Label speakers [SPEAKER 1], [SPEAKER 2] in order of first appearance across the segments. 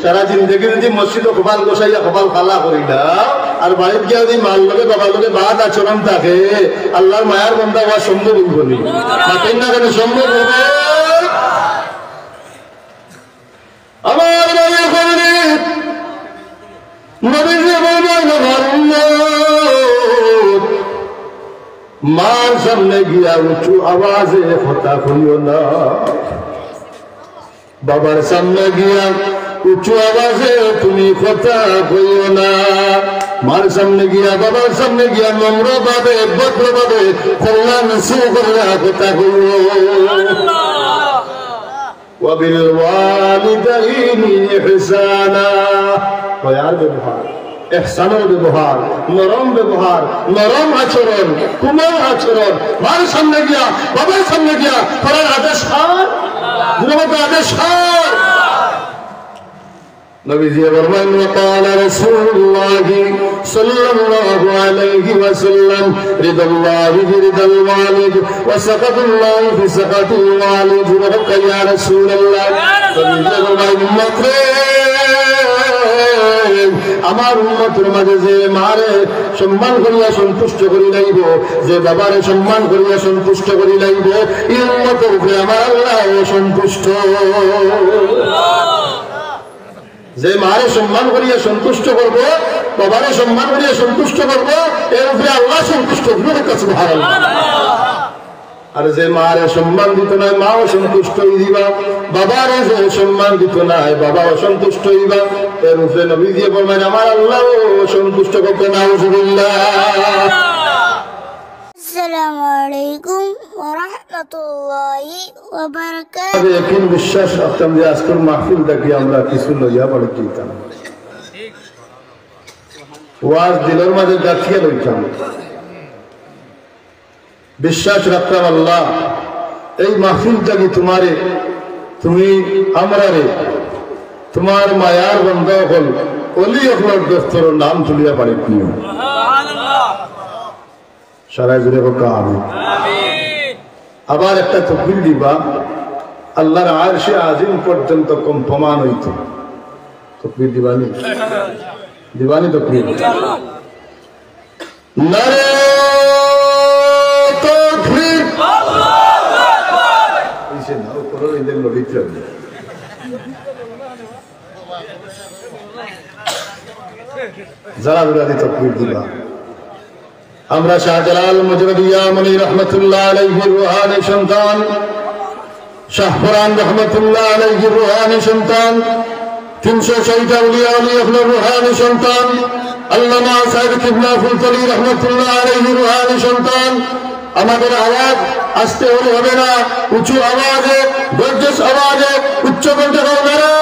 [SPEAKER 1] সারা জিন্দগি যদি মসজিদ কপাল গোসাইয়া কপাল খালা করি দাও আর বাড়ির গিয়া যদি মাল লগে বাবার লগে বাদ আচরণ থাকে আল্লাহর মায়ার বন্ধা হওয়া সম্ভব হইব নি মাতেন না কেন সম্ভব হবে আমার ভাই করলে নবীজি বলবেন মার সামনে গিয়া উঁচু আওয়াজে কথা কইও না বাবার সামনে গিয়া উঁচু আওয়াজে তুমি কথা কইও না মার সামনে গিয়া বাবার সামনে গিয়া নম্র ভাবে ভদ্র ভাবে কল্যাণ সুকল্যাণ কথা কইও وبالوالدين إحسانا ويار ব্যবহার ইহসানের ব্যবহার নরম ব্যবহার নরম আচরণ কোমল আচরণ মার সামনে গিয়া বাবার সামনে গিয়া করার আদেশ কার গুণগত আদেশ কার নবীজি ফরমান وقال رسول الله صلى الله عليه وسلم رضا الله برضا الوالد وسخط الله في سخط الوالد وقال يا رسول الله আমার উম্মতের মাঝে যে মারে সম্মান করিয়া সন্তুষ্ট করি লাইব যে বাবারে সম্মান করিয়া সন্তুষ্ট করি লাইব এই উম্মতের উপরে আমার আল্লাহ সন্তুষ্ট যে মারে সম্মান করিয়া সন্তুষ্ট করব বাবারে সম্মান করিয়া সন্তুষ্ট করব এর উপরে আল্লাহ সন্তুষ্ট সুবহানাল্লাহ আর যে মারে সম্মান দিত না মাও সন্তুষ্ট হইবা বাবারে যে সম্মান দিত না বাবাও সন্তুষ্ট হইবা এর উপরে নবীজি বলেন আমার আল্লাহ সন্তুষ্ট করতে নাউজুবিল্লাহ
[SPEAKER 2] আসসালামু আলাইকুম ওয়া রাহমাতুল্লাহি ওয়া বারাকাতুহু
[SPEAKER 1] একদিন বিশ্বাস রাখতাম যে আজকের মাহফিলটা কি আমরা কিছু লইয়া পড়ে দিতাম ওয়াজ দিলের মাঝে গাছিয়ে লইতাম বিশ্বাস রাখতাম আল্লাহ এই মাহফিলটা কি তোমারে তুমি আমরা রে তোমার মায়ার বন্ধ হল অলি আপনার দোস্তর নাম তুলিয়া পারি নিও সারা জুড়ে হোকা আমি আবার একটা তকবীর দিবা আল্লাহর আরশে আজিম পর্যন্ত কম্পমান হইত তকবীর দিবানি দিবানি তকবীর নারে তকবীর আল্লাহু আকবার ইসে নাও করো ইদের লড়িতে যারা বিরাদি তকবীর দিবা আমরা শাহজালাল মুজরদিয়া মনি রহমাতুল্লাহ আলাইহির রুহানি সন্তান শাহপুরান রহমাতুল্লাহ আলাইহির রুহানি সন্তান 300 আউলিয়া আপনার রুহানি সন্তান আল্লামা সাহেব কিবলা ফুলতলি রহমাতুল্লাহ আলাইহির রুহানি সন্তান আমাদের আওয়াজ আস্তে হলে হবে না উঁচু আওয়াজে গর্জস আওয়াজে উচ্চ কণ্ঠে হবে না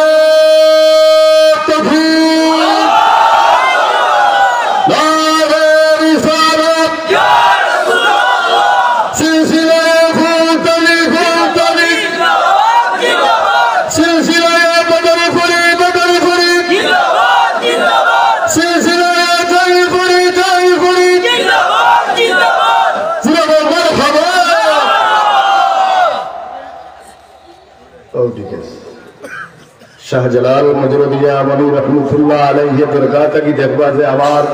[SPEAKER 1] শাহজালাল মজরুদিয়া মনি রহমতুল্লাহ আলাইহি বরকাত কি দেখবা যে আমার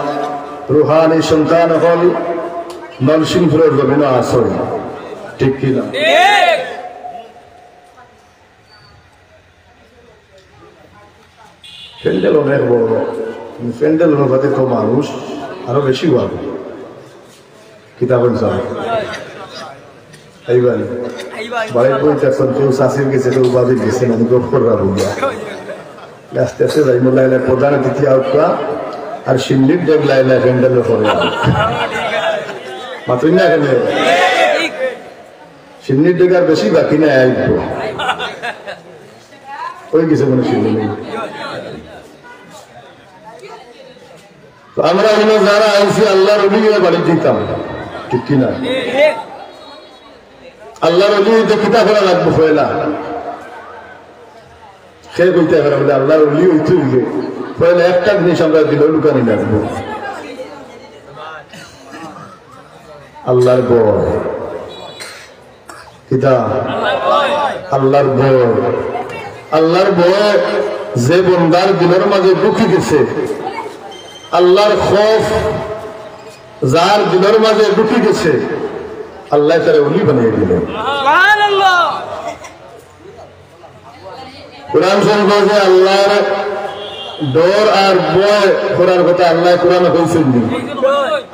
[SPEAKER 1] রুহানি সন্তান হল নরসিংপুরের জমিন আসল ঠিক কি না ঠিক প্যান্ডেল অনেক বড় প্যান্ডেল অনুপাতে তো মানুষ আরো বেশি হবে কিতাবের যাবে এইবার বাড়ির বইতে এখন কেউ শাসির গেছে কেউ বাবির গেছে আমি গপ কররা বুঝা আস্তে আস্তে যাইমুল লাইলা প্রধান অতিথি আউটকা আর সিন্ডিক দেব লাইলা প্যান্ডেলের পরে মাত্রই না এখানে সিন্ডিক দেব আর বেশি বাকি না আইব ওই গেছে মনে সিন্ডিক নেই তো আমরা যারা আইসি আল্লাহর অলিগের বাড়ি দিতাম ঠিক কিনা আল্লাহর অলি কিতাব করা লাগবো পয়লা সে বলতে পারে বলে আল্লাহর অলি হইতে হইলে পয়লা একটা জিনিস আমরা দিল লুকানি লাগবো আল্লাহর ভয় কিতাব আল্লাহর ভয় যে বন্দার দিলের মাঝে ঢুকে গেছে, আল্লাহর খৌফ যার দিলের মাঝে ঢুকে গেছে, আল্লাহ তারা ওলি বানিয়ে দিলেন। কোরআন শরীফ আছে আল্লাহর ডর আর ভয় করার কথা আল্লাহ কোরআনে বলছেন।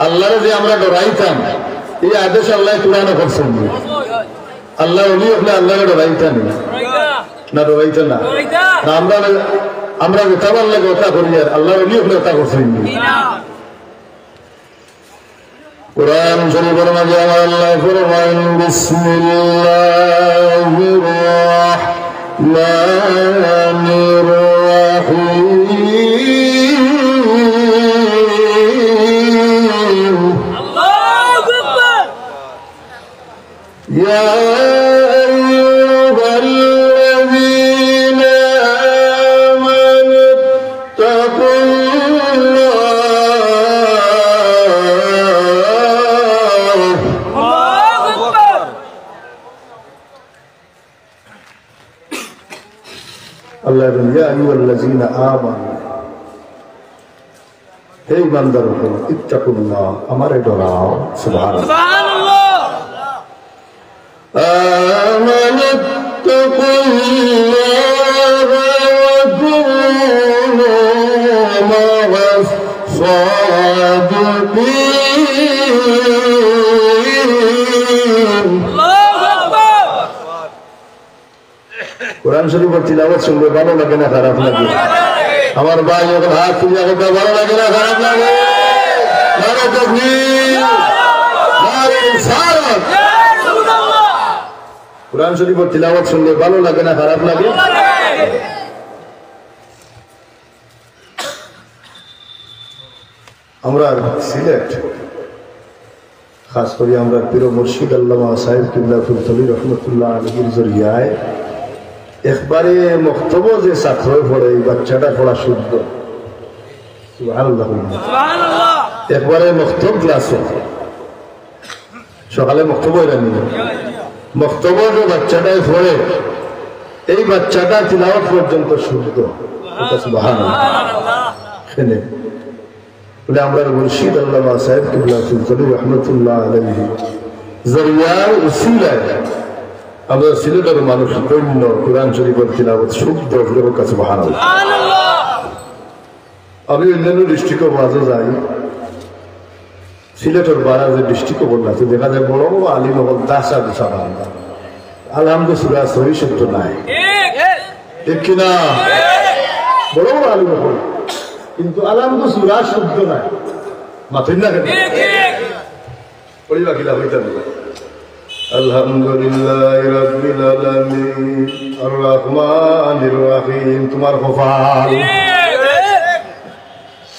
[SPEAKER 1] আল্লাহরে যে আমরা ডরাইতাম, এই আদেশ আল্লাহ কোরআনে করছেন। আল্লাহ ওলি হলে আল্লাহরে ডরাইতাম না, ডরাইতেন না। আমরা কথা বললে কথা করি, আর আল্লাহ ওলি হলে কথা করছেন। কোরআন শরীফের মাঝে আমার আল্লাহ ফরমান বিসমিল্লাহির রাহমানির রাহিম। আল্লাহু আকবার। ইয়া আইয়ুহাল্লাযীনা আমানু তাকুল্লাহ। আল্লাহ ইয়া আইয়ুহাল্লাযীনা আমানু, হে ইমানদারগণ, ইত্তাকুল্লাহ, আমারে ডরাও। সুবহানাল্লাহ। আমানুত্তাকুল্লাহ ওয়া কুনু মা'আস সাদিকিন। কোরআন শরীফের তিলাওয়াত শুনলে ভালো লাগে না খারাপ লাগে? আমার ভাই যখন হাত তুলে কথা ভালো লাগে না খারাপ লাগে? নারে তাকবীর, নারে রিসালাত। কোরআন শরীফের তিলাওয়াত শুনলে ভালো লাগে না খারাপ লাগে? আমরা সিলেট, খাস করে আমরা পীর মুর্শিদ আল্লামা সাহেব কিবলা ফুলতলি রহমতুল্লাহ আলাইহির জরিয়ায় একবারে মক্তব্য যে ছাত্র পড়ে, এই বাচ্চাটা পড়া শুদ্ধ। সুবহানাল্লাহ। একবারে মক্তব ক্লাসে সকালে মক্তব্য এরা নিয়ে মক্তব্য যে বাচ্চাটাই পড়ে, এই বাচ্চাটা তিলাওয়াত পর্যন্ত শুদ্ধ। সুবহানাল্লাহ। বলে আমরা মুর্শিদ আল্লামা সাহেব কিবলা ফুলতলি রহমতুল্লাহ আলাইহি জরিয়ার উসিলায় আমরা সিলেটের মানুষ ধন্য কোরআন শরীফের তিলাওয়াত শুদ্ধ লোকের কাছে। সুবহানাল্লাহ। আমি অন্যান্য ডিস্ট্রিক্টে মাঝে যাই, সিলেটের বাড়া যে ডিস্ট্রিক্টে বললাম দেখা যায় বড় বড় আলিম হল দাসা দুসা বাংলা আলহামদুলিল্লাহ সহি সত্য নাই, ঠিক কিনা? বড় বড় আলিম হল, কিন্তু আলহামদুলিল্লাহ শুদ্ধ নাই। মাথুন না কেন পড়িবা কিলা হইতাম। আলহামদুলিল্লাহ রাব্বিল আলামিন আর রহমানির রহিম। তোমার কপাল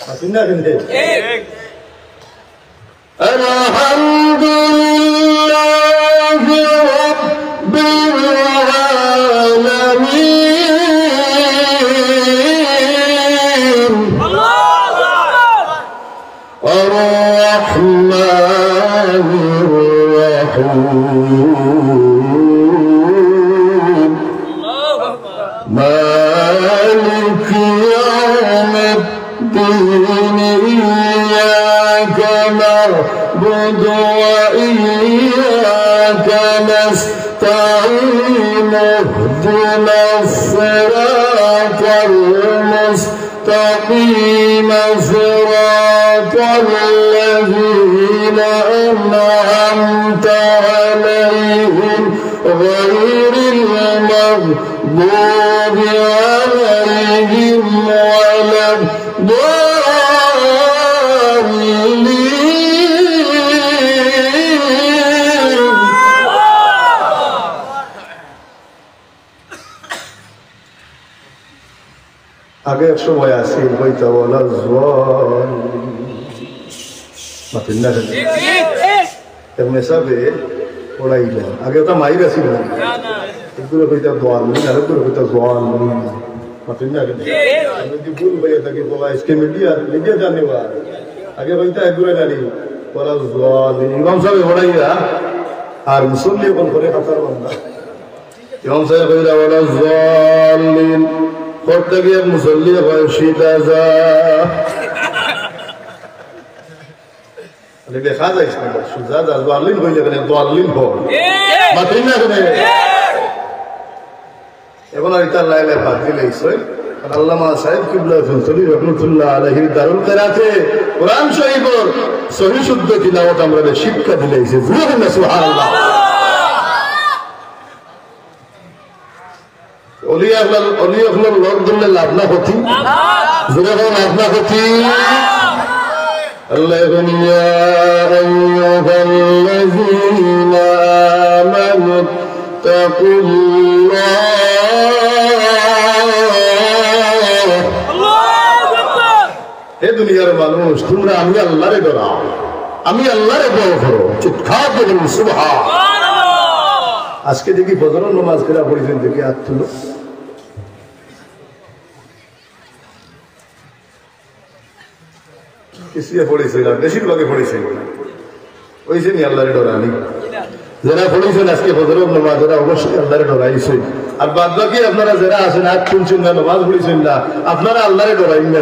[SPEAKER 1] মাথুন না কেন? আলহামদুলিল্লাহ রাব্বিল আলামিন আর রহমানির রহিম মালিক ইয়াউমিদ্দিন ইয়্যাকা না'বুদু ওয়া ইয়্যাকা নাস্তাঈন ইহদিনাস সিরাতাল মুস্তাকিম সিরাতাল লাযীনা আন'আমতা আলাইহিম গায়রিল মাগদুবি আলাইহিম ওয়ালাদ আগে এক সময় আসিল হইতা বলা জল এমনি হিসাবে পড়াইলাম। আগে ওটা মাইর আসিল, একগুলো হইতা দোয়াল আরেকগুলো হইতা জল মাতিন না। যদি ভুল হইয়া থাকি বলা আজকে মিডিয়া জানিবা, আগে হইতা একগুলো জানি বলা জল। ইমাম সাহেব পড়াইয়া আর মুসল্লি এখন করে খাতার বান্দা। ইমাম সাহেব হইলা বলা জল পড়তে গিয়ে মুসল্লি হয় শীতা যা দেখা যাইছে না সুজা যা দোয়ালিন হইলে কেন দোয়ালিন হয় মাত্রই না কেন এখন আর ইতার লাইলে বাদ দিলেইছে আল্লামা সাহেব কিবলা ফজলি রহমাতুল্লাহ আলাইহির দারুল কিরাতে কোরআন শরীফের সহিহ শুদ্ধ তিলাওয়াত আমরা শিক্ষা দিলেইছে সুবহানাল্লাহ অলি আল্লাহর লোক দিলে লাভ না হতি জোরে লাভ না হতি اللهم يا أيها الذين آمنوا اتقوا الله হে দুনিয়ার মানুষ তোমরা আমি আল্লাহরে ডরাও আমি আল্লাহরে ভয় করো চিৎকার করে সুবহানাল্লাহ আজকে দেখি ফজরের নামাজ কেরা পড়েছেন দেখি হাত তুলো কিসিয়ে পড়েছিল বেশিরভাগে পড়েছিল ওইছে নি আল্লাহরে ডরানি যারা পড়েছেন আজকে ফজরের নামাজ যারা অবশ্যই আল্লাহরে ডরাইছে আর বাদ বাকি আপনারা যারা আছেন হাত তুলছেন না নামাজ পড়েছেন না আপনারা আল্লাহরে ডরাইন না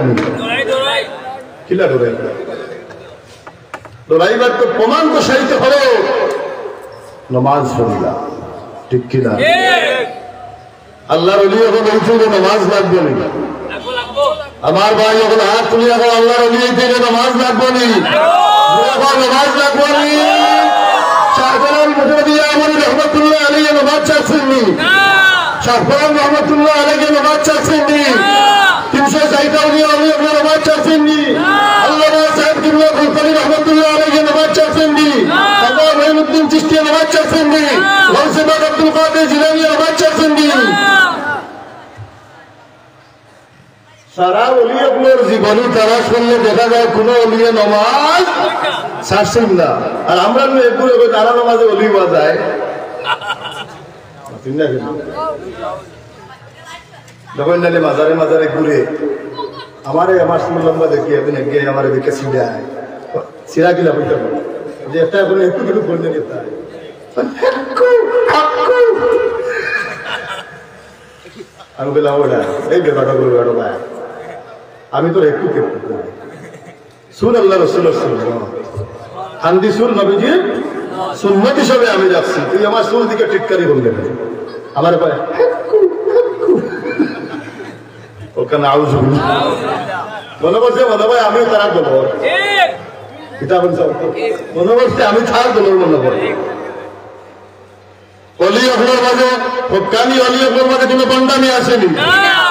[SPEAKER 1] কিলা ডরাই ডরাইবার তো প্রমাণ তো সাইতে হলো নামাজ পড়িলা ঠিক কিনা আল্লাহর ওলি এখন বলছিল নামাজ লাগবে না আমার ভাই যখন হাত তুলি এখন আল্লাহর ওলি থেকে নামাজ লাগবে না নামাজ লাগবে না শাহজালাল মুজরদিয়া আমলি রহমাতুল্লাহ আলাইহি নামাজ চাচ্ছেননি শাহজালাল রহমাতুল্লাহ আলাইহি নামাজ চাচ্ছেননি 360টা ওলি আপনার নামাজ চাচ্ছেননি আল্লামা সাহেব কিবলা ফজলি রহমাতুল্লাহ আলাইহি নামাজ চাচ্ছেননি আল্লাহ মঈনুদ্দিন চিশতি নামাজ চাচ্ছেননি গৌসে পাক আব্দুল কাদের জিলানী নামাজ চাচ্ছেননি সারা ওলি আপনার জীবনী তালাশ করলে দেখা যায় কোন ওলিয়ে নামাজ ছাড়ছেন না আর আমরা একগুলো তারা নামাজে ওলি হওয়া যায় যখন নালে মাজারে মাজারে ঘুরে আমার লম্বা দেখি একদিন গিয়ে আমার দেখে ছিঁড়ে ছিঁড়া গিলা বলতে পারে যে একটা এখন একটু কিছু করলে আমি বললাম ওটা এই ব্যাপারটা করবো ওটা আমি তো একটু শুন আল্লাহ রসুলের শুন হান্দি শুন নবীজি সুন্নত হিসাবে আমি যাচ্ছি তুই আমার সুর দিকে টিটকারি বললে আমার পায়ে ওখানে আউজ মনে করছে মনে হয় আমিও তারা বলবো এটা বলছে মনে করছে আমি তার বলবো মনে করি অলি আপনার মাঝে হকানি অলি আপনার মাঝে কোনো বন্ডামি আসেনি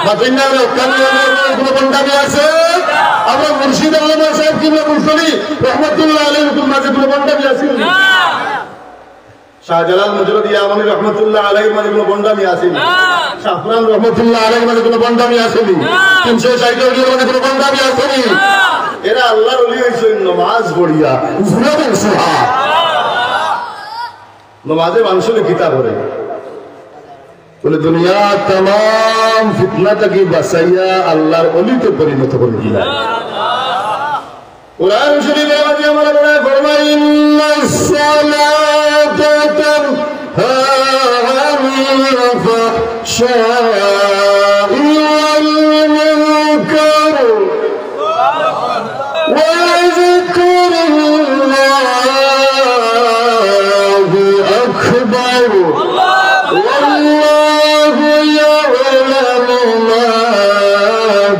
[SPEAKER 1] বাতিনা হকানি অলি কোনো বন্ডামি আছে আমরা মুর্শিদ আল্লামা সাহেব কিবলা মুরসলি রহমাতুল্লাহ আলাইহির মাঝে কোনো বন্ডামি আসেনি শাহজালাল মুজরদিয়া আমলি রহমাতুল্লাহ আলাইহির মাঝে কোনো বন্ডামি আসেনি শাহফরান রহমাতুল্লাহ আলাইহির মাঝে কোনো বন্ডামি আসেনি 360 ওলির মাঝে কোনো বন্ডামি আসেনি এরা আল্লাহর ওলি হইছে নামাজ পড়িয়া জুরাবেন সুবহান नमाजे মানুষের কিতাব করে বলে দুনিয়া तमाम ফিতনা থেকে বাঁচাইয়া আল্লাহর ওলিতে পরিণত করে দিলা কুরআন শরীফে মাঝে আমরা বলে ফরমায় ইন্নাস সালাতা তানহা আনিল ফাহশাই ওয়াল মুনকার ওয়া যিকরুল্লাহ والله يعلم ما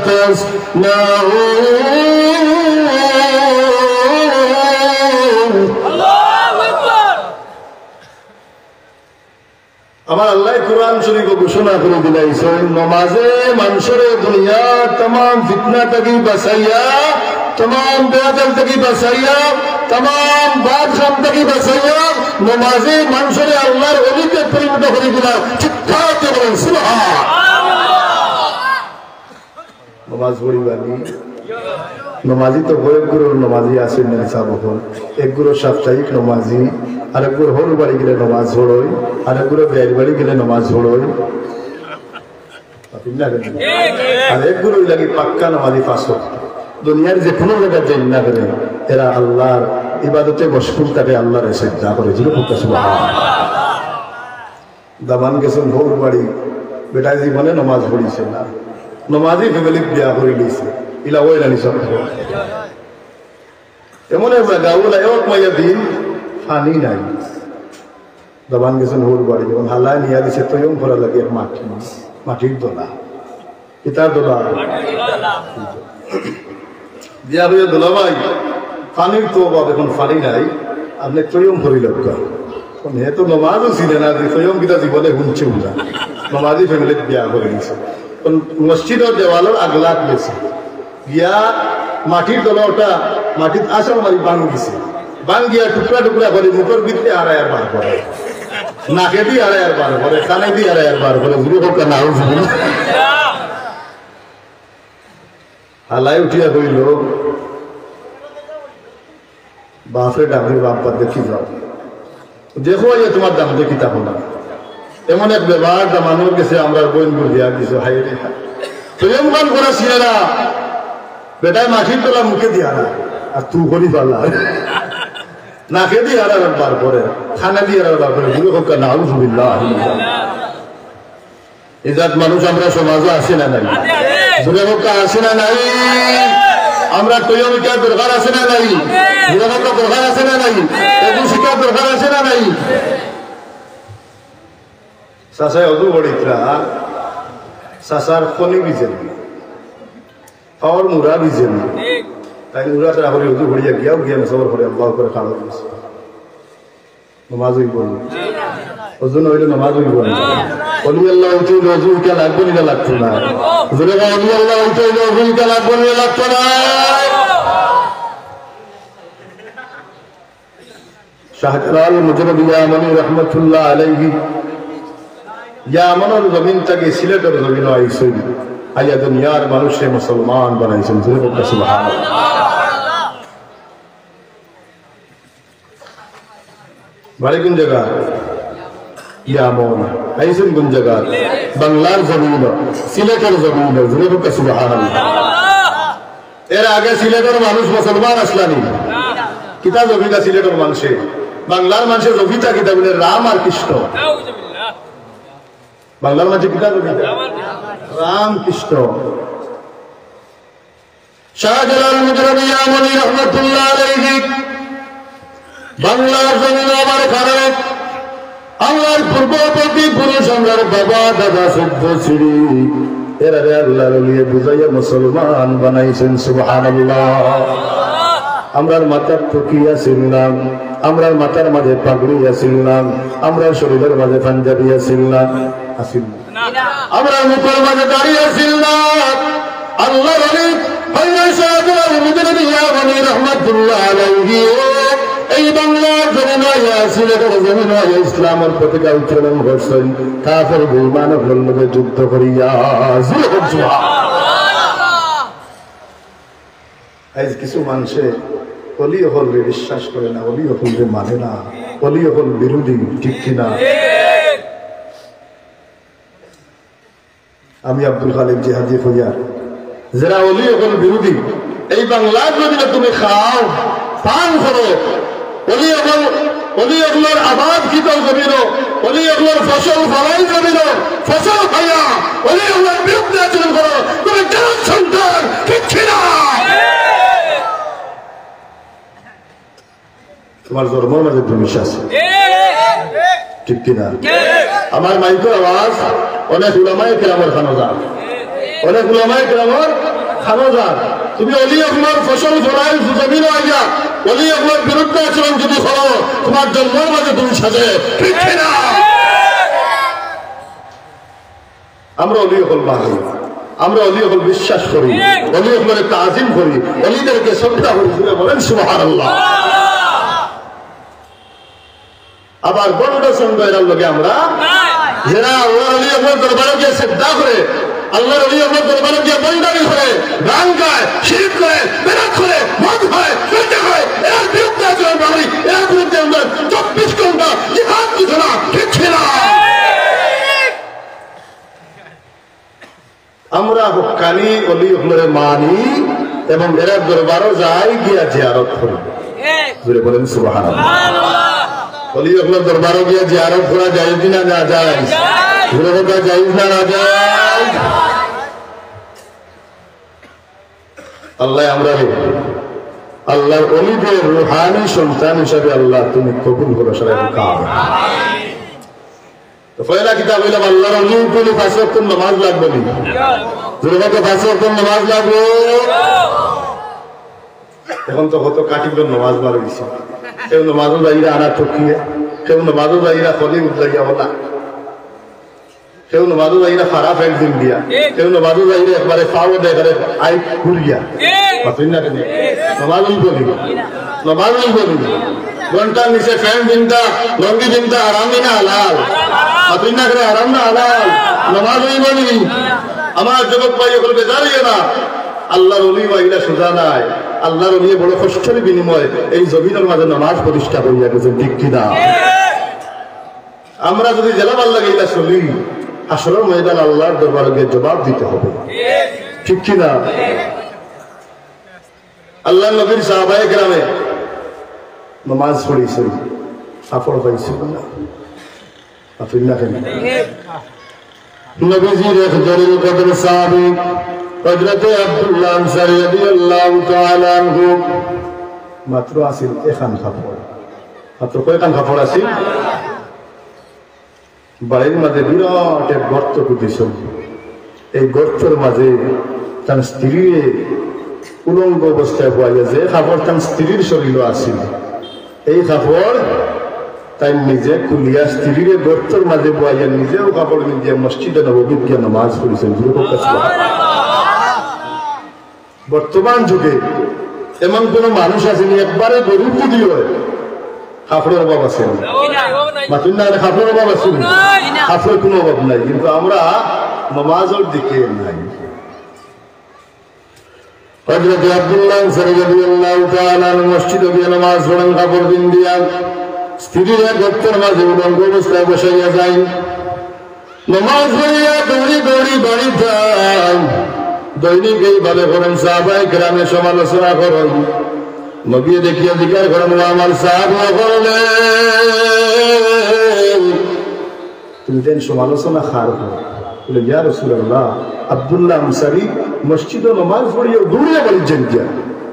[SPEAKER 1] تصنعون আমার আল্লাহ কুরআন শরীফ ঘোষণা করে দিলাইছে নামাজে মানুষের দুনিয়া तमाम ফিতনা থেকে বাঁচাইয়া तमाम বেয়াদব থেকে বাঁচাইয়া तमाम বাদশাহ থেকে বাঁচাইয়া নামাজে মানুষের আল্লাহর ওলিতে পরিণত করে দিলা চিৎকার করে বলেন সুবহানাল্লাহ নামাজ পড়িবানি নামাজি তো এক গুরুর নামাজি আছেন না সাবহন এক গুরু সাপ্তাহিক নামাজি আরেক গুরু হল বাড়ি গেলে নামাজ পড়ই আরেক গুরু বের বাড়ি গেলে নামাজ পড়ই আর এক গুরু লাগি পাক্কা নামাজি পাঁচ দুনিয়ার যে কোনো জায়গায় যাই না করে এরা আল্লাহর ইবাদতে মশগুল থাকে আল্লাহর সিজদা করে দামান গেছেন ভোর বাড়ি বেটা জীবনে নামাজ পড়িছে না নমাজি ফ্যামিলি বিয়া করে দিয়েছে ইলা ওই রানি সব এমন এক জায়গা ওলা এক মাইয়া দিন পানি নাই দবান গেছেন হোর বাড়ি যখন হালায় নিয়ে দিছে তৈম করা লাগে এক মাটির দোলা পিতার দোলা দিয়া হইয়া দোলা ভাই পানির তো অভাব এখন পানি নাই আপনি তৈম করি লোক হে তো নমাজও ছিলেন না যে তৈম কিতা জীবনে শুনছে না নমাজি ফ্যামিলিত বিয়া করে দিছে মসজিদের দেওয়ালের আগলাত গেছে গিয়া মাটির দলা ওটা মাটির আসল মারি বাং দিছে বাং গিয়া টুকরা টুকরা করে মুখের ভিতরে আড়াই আর বার করে নাকে দিয়ে আড়াই আর বার করে কানে দিয়ে আড়াই আর বার করে গুরু হোক না হালাই উঠিয়া কইল বাপরে ডাবরি বাপ দেখি যাও দেখো যে তোমার দাম দেখি তা না এমন এক ব্যবহার দামানোর গেছে আমরা বইন দিয়া কিছু হাই রে তুইম গান করা সিয়ারা বেটায় মাটির তোলা মুখে দিয়া না আর তুই করি পাল্লা নাকে দিয়ে আর বার করে খানা দিয়ে আর বার করে গুরু হোক না আলহামদুলিল্লাহ ইজাত মানুষ আমরা সমাজে আসে না নাই গুরু হোক আসে না নাই আমরা তৈমিকার দরকার আছে না নাই গুরু হোক দরকার আছে না নাই এগুলো শিকার দরকার আছে না নাই সাসায় অদু বড়িতরা সাসার ফনি বিজেন পাওয়ার মুরা বিজেন তাই মুরাটা হলে অদু বড়িয়া গিয়াও গিয়া সবর করে আল্লাহ করে খাওয়া দিয়েছে নমাজ হইব ওজন হইলে নমাজ হইব অলি আল্লাহ উঠে অজু কে লাগবে না লাগতো না যদি অলি আল্লাহ উঠে অজু কে লাগবে না লাগতো না শাহজালাল মুজরদিয়া মনি রহমতুল্লাহ আলাইহি ইয়ামানের জমিন থেকে সিলেটের জমিন আইসেন আইয়া দুনিয়ার মানুষে মুসলমান বানাইছেন সুবহানাল্লাহ বাড়ি কোন জায়গা ইয়ামন আইসেন কোন জায়গা বাংলার জমিন সিলেটের জমিন সুবহানাল্লাহ এর আগে সিলেটের মানুষ মুসলমান আসলানি কিতা জমিটা সিলেটের মানুষে বাংলার মানুষের জমিটা কিতা বলে রাম আর কৃষ্ণ বাংলার মাঝে কিতা রাম কৃষ্ণ শাহজালাল মুজরদিয়া মনি রহমতুল্লাহ আলাইহি বাংলার জমিন আমার কারণে আমার পূর্ববর্তী পুরুষ আমার বাবা দাদা সভ্য শ্রী এরা আল্লাহর লিয়ে বুঝাইয়া মুসলমান বানাইছেন সুবহানাল্লাহ আমরার মাথার টুকিয়া ছিলাম আমরার মাথার মাঝে পাগড়ি ছিলাম আমরা শরীরের মাঝে পাঞ্জাবি ছিলাম আমরা মুখের মাঝে দাঁড়িয়ে ছিলাম আল্লাহ রহমতুল্লাহ আলাইহি এই বাংলার জমিন সিলেটের জমিন ইসলামের পতাকা উত্তোলন করছেন কাফের বেঈমানের লগে যুদ্ধ করিয়া আজ কিছু মানুষে অলি হল বিশ্বাস করে না অলি হল মানে না অলি হল বিরোধী ঠিক কিনা আমি আব্দুল খালিক জিহাদি ফরিয়াদ যারা অলি হল বিরোধী এই বাংলার জমিনে তুমি খাও পান করো অলি হলের আবাদ কিতাল জমিন অলি হলের ফসল ফলাই জমিন ফসল খাইয়া অলি হলের বিরুদ্ধে আচরণ করো তুমি জানার সন্তান কিচ্ছি না তোমার জন্মের মাঝে ভূমিকা আছে ঠিক কিনা আমার মাইকের আওয়াজ অনেক উলামায়ে কেরামের খানজার অনেক উলামায়ে কেরামের খানজার তুমি অলি হলের ফসল ফলাই জমিন আইয়া অলি হলের বিরুদ্ধে আচরণ যদি করো তোমার জন্মের মাঝে তুমি সাজে ঠিক কিনা আমরা অলি হল মানি আমরা অলি হল বিশ্বাস করি অলি হলের তাজিম করি অলিদেরকে শ্রদ্ধা করি বলেন সুবহানাল্লাহ আবার বড় সন্দেহের লোকে আমরা যারা অলি হলের দরবারে গিয়ে শ্রদ্ধা করে আল্লাহর অলি হলের দরবারে গিয়ে বন্দানি করে গান গায় শিরক করে বেদাত করে মদ হয় সত্যি হয় এর বিরুদ্ধে আচরণ করি এর বিরুদ্ধে আমরা 24 ঘন্টা জিহাদ কিছু না কিচ্ছু না আমরা হক্কানি অলি হলের মানি এবং এর দরবারও যাই গিয়া জিয়ারত করি জোরে বলেন সুবহানাল্লাহ অলি হলের দরবারও গিয়া জিয়ারত করা যায় কিনা না যায় জোরে বলা যায় না না যায় আল্লাহ আমরা আল্লাহর ওলিদের রুহানি সন্তান হিসাবে আল্লাহ তুমি কবুল করো সবাই কাম তো পয়লা কিতাব হইলাম আল্লাহর ওলি বলে 5 ওয়াক্ত নামাজ লাগবে নি দুর্গাকে 5 ওয়াক্ত নামাজ লাগবে এখন তো কত কাটিগুলো নামাজ বার হইছে কেউ নামাজও যাইরা আনা টকিয়ে কেউ নামাজও যাইরা খলি উঠলাইয়া বলা কেউ নামাজও যাইরা ফারা ফেল দিন দিয়া কেউ নামাজও যাইরা একবারে পাও দেখারে আই ঘুরিয়া মাতুই না কেন নামাজই বলি নামাজই বলি ঘন্টার নিচে ফ্যান দিনটা লঙ্গি দিনটা আরাম দিনা হালাল মাতুই না করে আরাম না হালাল নামাজই বলি আমার যুবক ভাই ওগুলো বেজারিয়ে না আল্লাহর ওলি ভাইরা সোজা নাই আল্লাহর ওলি বড় কষ্টের বিনিময় এই জমিনের মাঝে নামাজ প্রতিষ্ঠা করিয়া গেছেন ঠিক কিনা আমরা যদি জেলা ভাল লাগে এটা চলি আসলের ময়দান আল্লাহর দরবারে গিয়ে জবাব দিতে হবে ঠিক কিনা আল্লাহ নবীর সাহাবায়ে কেরামে নামাজ পড়েছেন সফল হয়েছিল না আপনি না কেন নবীজির এক জলিল কদর সাহাবী হযরত আব্দুল্লাহ আনসারী রাদিয়াল্লাহু তাআলা আনহু মাত্র আসিল এখান কাপড় মাত্র কয়খান কাপড় আসিল বাড়ির মাঝে বিরাট এক গর্ত খুঁজেছেন এই গর্তের মাঝে তার স্ত্রী উলঙ্গ অবস্থায় পাইয়া যে কাপড় তার স্ত্রীর শরীর আসিল এই কাপড় তাই নিজে খুলিয়া স্ত্রীর গর্তের মাঝে পাইয়া নিজেও কাপড় দিয়ে মসজিদে নববীত গিয়ে নামাজ পড়েছেন বর্তমান যুগে এমন কোন মানুষ আসেনি একবারে গরিব যদি হয় কাপড়ের অভাব আছে মাতুন না কাপড়ের অভাব আছে কাপড়ের কোনো অভাব নাই কিন্তু আমরা নামাজের দিকে নাই হযরত আব্দুল্লাহ আনসারী রাদিয়াল্লাহু তাআলা মসজিদে গিয়ে নামাজ পড়েন কাপড় দিন দিয়া স্ত্রীরা গর্তের মাঝে উলঙ্গ অবস্থায় বসাইয়া যায় নামাজ পড়িয়া দৌড়ি দৌড়ি বাড়ি যান দৈনিক এইভাবে করেন সাহাবায়ে কেরামের সমালোচনা করেন নবী দেখিয়া জিজ্ঞাসা করেন আমার সাহাবা করলেন তুমি যেন সমালোচনা খার করো বলে ইয়া রাসূলুল্লাহ আব্দুল্লাহ আনসারী মসজিদে নামাজ পড়িয়া দৌড়িয়া বলছেন কিয়া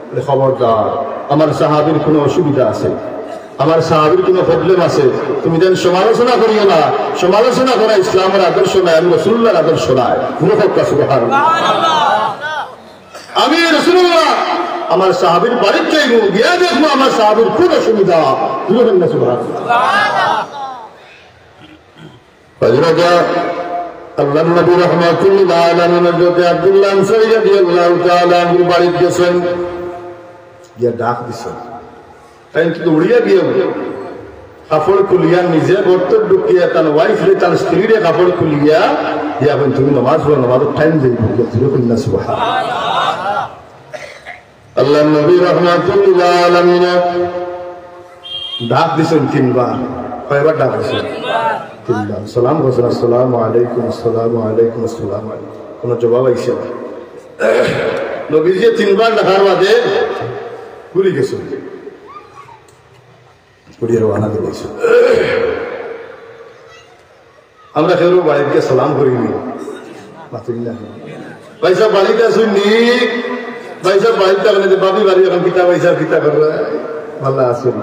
[SPEAKER 1] বলে খবরদার আমার সাহাবীর কোনো অসুবিধা আছে আমার সাহাবীর কোনো প্রবলেম আছে তুমি যেন সমালোচনা করিও না সমালোচনা করা ইসলামের আদর্শ নয় আমি রাসূলুল্লাহর আদর্শ নয় সুবহানাল্লাহ আমি রাসূলুল্লাহ আমার সাহাবীর বাড়িতে যাইব গিয়া দেখবো আমার সাহাবীর খুব অসুবিধা হযরত আল্লাহর নবী রাহমাতুল্লাহ আলাইহি হযরত আব্দুল্লাহ আনসারী রাদিয়াল্লাহু তাআলা আনহুর বাড়িতে গেছেন গিয়া ডাক দিছেন তাই কিন্তু উড়িয়া গিয়ে কাপড় খুলিয়া নিজে গর্ত ঢুকিয়া তার ওয়াইফরে তার স্ত্রীরে কাপড় খুলিয়া ইয়া বলেন তুমি নামাজ পড়ো নামাজের টাইম যাইব সুবহানাল্লাহ আল্লাহ নবী রাহমাতুল্লাহ আলামিন ডাক দিছেন তিনবার কয়বার ডাক দিছেন তিনবার সালাম হোসেন আসসালামু আলাইকুম আসসালামু আলাইকুম আসসালামু আলাইকুম কোনো জবাব আইছে না নবীজি তিনবার ডাকার বাদে ঘুরে গেছেন ঘুরিয়ে রওনা দিয়েছে আমরা কেউ বাড়িতে সালাম করিনি মাতুল্লাহ ভাই সাহেব বাড়িতে আসুননি ভাই সাহেব বাড়িতে আপনি বাবি বাড়ি এখন পিতা ভাই সাহেব পিতা করবে ভালো আসুন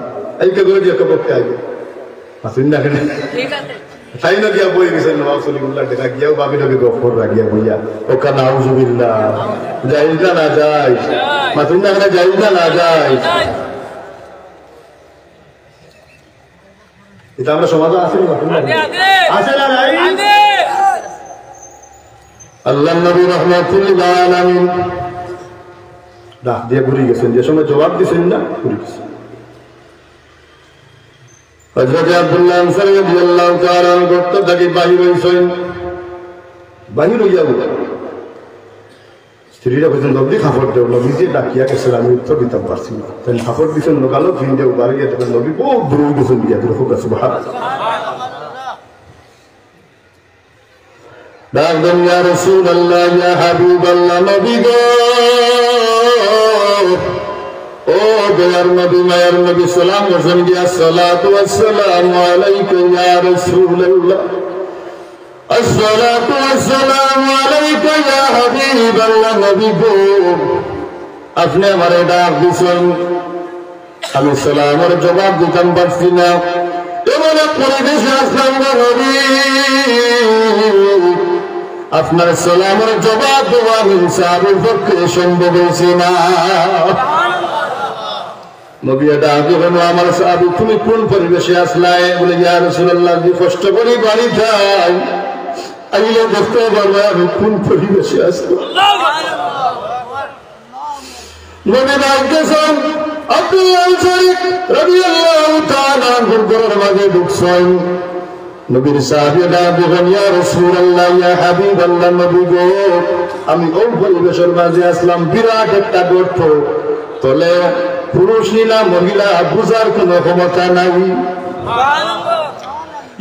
[SPEAKER 1] এই কে করে দিয়ে কপকে আগে আসুন না কেন তাই না গিয়া বই গেছেন নবাব সলিমুল্লাহ দেখা গিয়াও বাবি নবী গফর রাগিয়া বইয়া ওকা নাউজুবিল্লাহ যাইজ না যায় মাতুন না কেন যাইজ না যায় এটা আমরা সমাজে আসেনি আসে না নাই আল্লাহ নবী রাহমাতুল্লাহ আলামিন ডাক দিয়ে ঘুরে গেছেন যে সময় জবাব দিছেন না ঘুরে গেছেন হযরত আব্দুল্লাহ আনসারী রাদিয়াল্লাহু তাআলা গর্ত থেকে বাহির হইছেন বাহির হইয়া স্ত্রীরা বলছেন নবী কাপড় দেও নবীজি ডাকিয়া গেছেন আমি উত্তর দিতে পারছি না তাই কাপড় দিছেন লোকালো ভিন্দে উবার গিয়ে তখন নবী বহুত দূর গেছেন গিয়া দূর হোক সুবহানাল্লাহ ডাক দেন ইয়া রাসূলুল্লাহ ইয়া হাবিবাল্লাহ নবী গো ও দয়ার নবী মায়ের নবী সালাম হোসেন গিয়া সালাতু ওয়াসসালামু আলাইকা ইয়া রাসূলুল্লাহ আসসালাতু ওয়াসসালামু আলাইকা ইয়া হাবিবাল্লাহ নবী গো আপনি আমার ডাক দিচ্ছেন, আমি সালামের জবাব দিতাম পারছি না, এমন এক পরিবেশে আসলাম নবী, আপনার সালামের জবাব দেওয়া সাহাবীর পক্ষে সম্ভব হয়েছে না। নবী ডাক দিলেন, আমার সাহাবী তুমি কোন পরিবেশে আসলাই? বলে ইয়া রাসূলুল্লাহ, যে কষ্ট করে বাড়ি যাই আইলে দেখতে পারবো আমি কোন পরিবেশে আসলাম। নবী ডাক দিয়েছেন, আব্দুল্লাহ শরীফ রাদিয়াল্লাহু তাআলা আনহুর ঘরের মাঝে ঢুকছেন। নবীর সাহাবী ডাক দিলেন, ইয়া রাসূলুল্লাহ, ইয়া হাবিবাল্লাহ, নবী গো, আমি ওই পরিবেশের মাঝে আসলাম, বিরাট একটা গর্ত, তলে পুরুষ নিলা মহিলা বুঝার কোন ক্ষমতা নাই।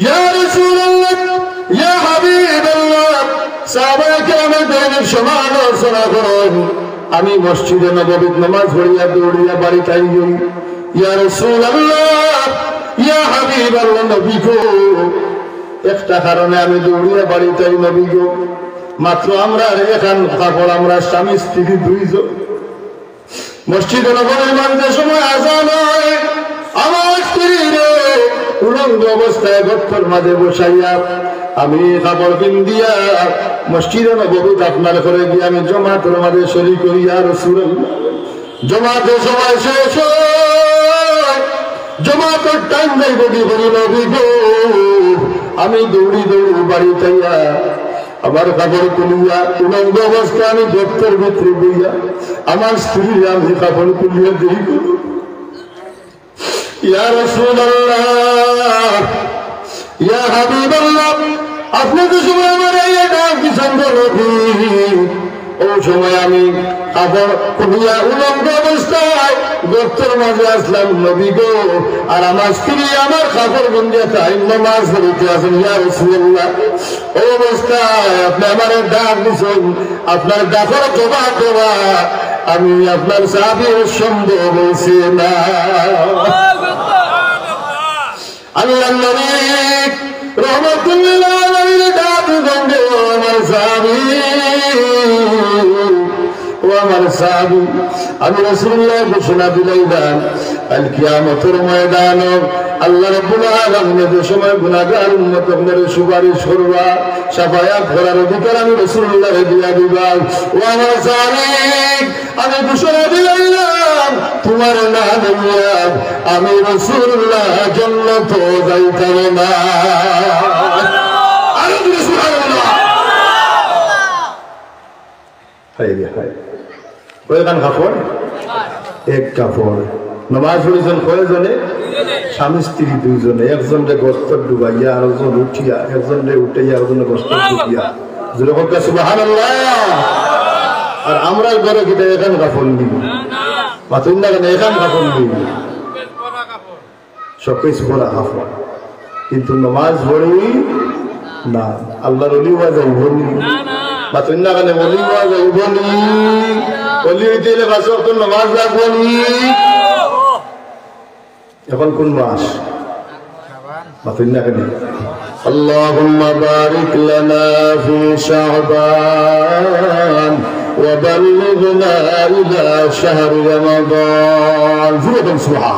[SPEAKER 1] ইয়া রাসূলুল্লাহ, ইয়া হাবিবাল্লাহ, সাহাবায়ে কেরামের দৈনিক সমালোচনা করেন, আমি মসজিদে নববীত নামাজ পড়িয়া দৌড়িয়া বাড়িতে আইলি। ইয়া রাসূলুল্লাহ, ইয়া হাবিবাল্লাহ, নবী গো, একটা কারণে আমি দৌড়িয়া বাড়িতে আই। নবী গো, মাত্র আমরা এখান কাপড়, আমরা স্বামী স্ত্রী দুইজন, মসজিদে নববীর মধ্যে সময় আযান হয়, আমার স্ত্রীরে উলঙ্গ অবস্থায় গর্তের মাঝে বসাইয়া আমি কাপড় পিন্দিয়া মসজিদে নববীতে আপনার ঘরে গিয়ে আমি জমাতের মাঝে শরীক করি। ইয়া রাসূলুল্লাহ, জমাতের সময় শেষ হয়, জমাতের টাইম যাইব কি করি নবী গো, আমি দৌড়ি দৌড়ি বাড়ি যাইয়া আমার কাপড় তুলিয়া উলঙ্গ অবস্থায় আমি গর্তের ভিতরে বইয়া আমার স্ত্রী আমি কাপড় তুলিয়া দেই করব। ইয়া রাসূলুল্লাহ, ইয়া হাবিবাল্লাহ, আপনি তো সময় আমার এই ডাক দিছেন নবী, ও সময় আমি কাপড় খুলিয়া উলঙ্গ অবস্থায় গর্তের মাঝে আসলাম নবী গো, আর আমার স্ত্রী আমার কাপড় বন্দিয়া তাই নামাজ পড়িতে আছেন। ইয়া রাসূলুল্লাহ, ও অবস্থায় আপনি আমার ডাক দিছেন, আপনার ডাকের জবাব দেওয়া আমি আপনার সাহাবীর সম্ভব হয়েছে না। আল্লাহ নবী রহমাতুল্লিল আলামিন ডাক দিলেন, ও আমার সাহাবী, ও আমার সাহাবী, আমি রাসূলুল্লাহ ঘোষণা দিলাম কাল কিয়ামতের ময়দানে আল্লাহ রাব্বুল আলামিন যে সময় গুনাহগার উম্মত আপনার সুপারিশ করবা, শাফায়াত করার অধিকার আমি রাসূলুল্লাহ দিয়া দিবা। ও আমার সাহাবী, আমি ঘোষণা দিলাম তোমার নাম নিয়া আমি রাসূলুল্লাহ জান্নাতে যাইতাম না। আল্লাহু সুবহানাল্লাহ। হায় রে হায়, কয়খান কাপড়? এক কাপড়। নামাজ পড়েছেন কয়জনে? স্বামী স্ত্রী দুইজনে, একজনে গোস্ত ডুবাইয়া আরেকজন উঠিয়া, একজনে উঠাইয়া আরেকজনে গোস্ত ডুবিয়া। জোরে হোক সুবহানাল্লাহ। আর আমরা ঘরে কিটা এখান কাপড় নিব, মাতুন না কেন এখান কাপড় নিব, সবকিছু পরা কাপড়, কিন্তু নামাজ পড়ি না। আল্লাহর ওলি হওয়া যাইবনি, মাতুন না কেন ওলি হওয়া যাইবনি, ওলি হইতে হলে 5 ওয়াক্ত নামাজ লাগবনি। এখন কোন মাস? মাতুন না কেন? আল্লাহুম্মা বারিক লানা ফি শাবান ওয়া বাল্লিগনা ইলা শাহরি রমাদান। সুবহানাল্লাহ।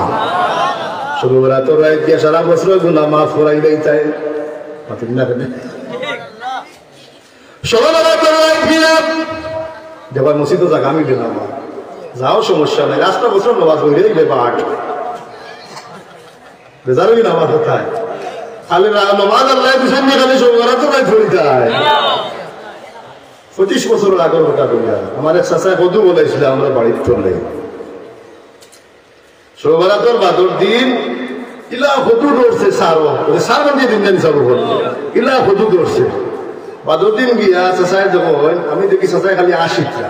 [SPEAKER 1] শুক্রবার তো রাত দিয়ে সারা বছর গুনাহ মাফ করাই দেয় তাই মাতুন না কেন? শুক্রবার তো রাত দিয়া যখন মসজিদে জায়গা আমি দিলাম, যাও সমস্যা নাই, রাস্তা বছর নামাজ পড়ে গেলে বাট বেজারই নামাজ কোথায়? খালি নামাজ আল্লাহ দিছেন না, খালি শুক্রবার তো রাত পড়ি যায়। 25 বছর আগের কথা বলিয়া আমার এক চাচা কদু বলাইছিল আমরা বাড়ির চলে শুক্রবার তোর বাদর দিন ইলা কদু ধরছে সারো সার বান্ধি দিন জানি সারো ইলা কদু ধরছে বাদর দিন গিয়া চাচাই যখন আমি দেখি চাচাই খালি 80টা,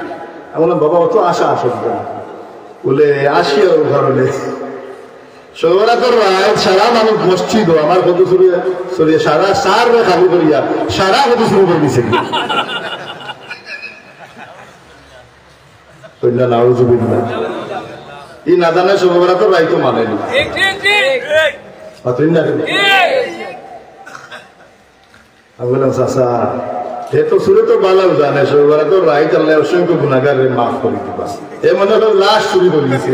[SPEAKER 1] আমি বললাম বাবা অত আশা আসত বলে 80 ওর ঘরে শুক্রবার রাত সারা মানুষ মসজিদ আমার কদু সরিয়ে সারা সার খালি করিয়া সারা কদু শুরু করে দিছে। ই না জানে শুক্রবার তো রাইতো মানে আমি বললাম চাচা এ তো সুরে তো বালাও জানে সবাই তো রাইট আল্লাহ অসংখ্য গুণাগারে মাফ করে দিবা এ মনে হলো লাশ চুরি করে দিছে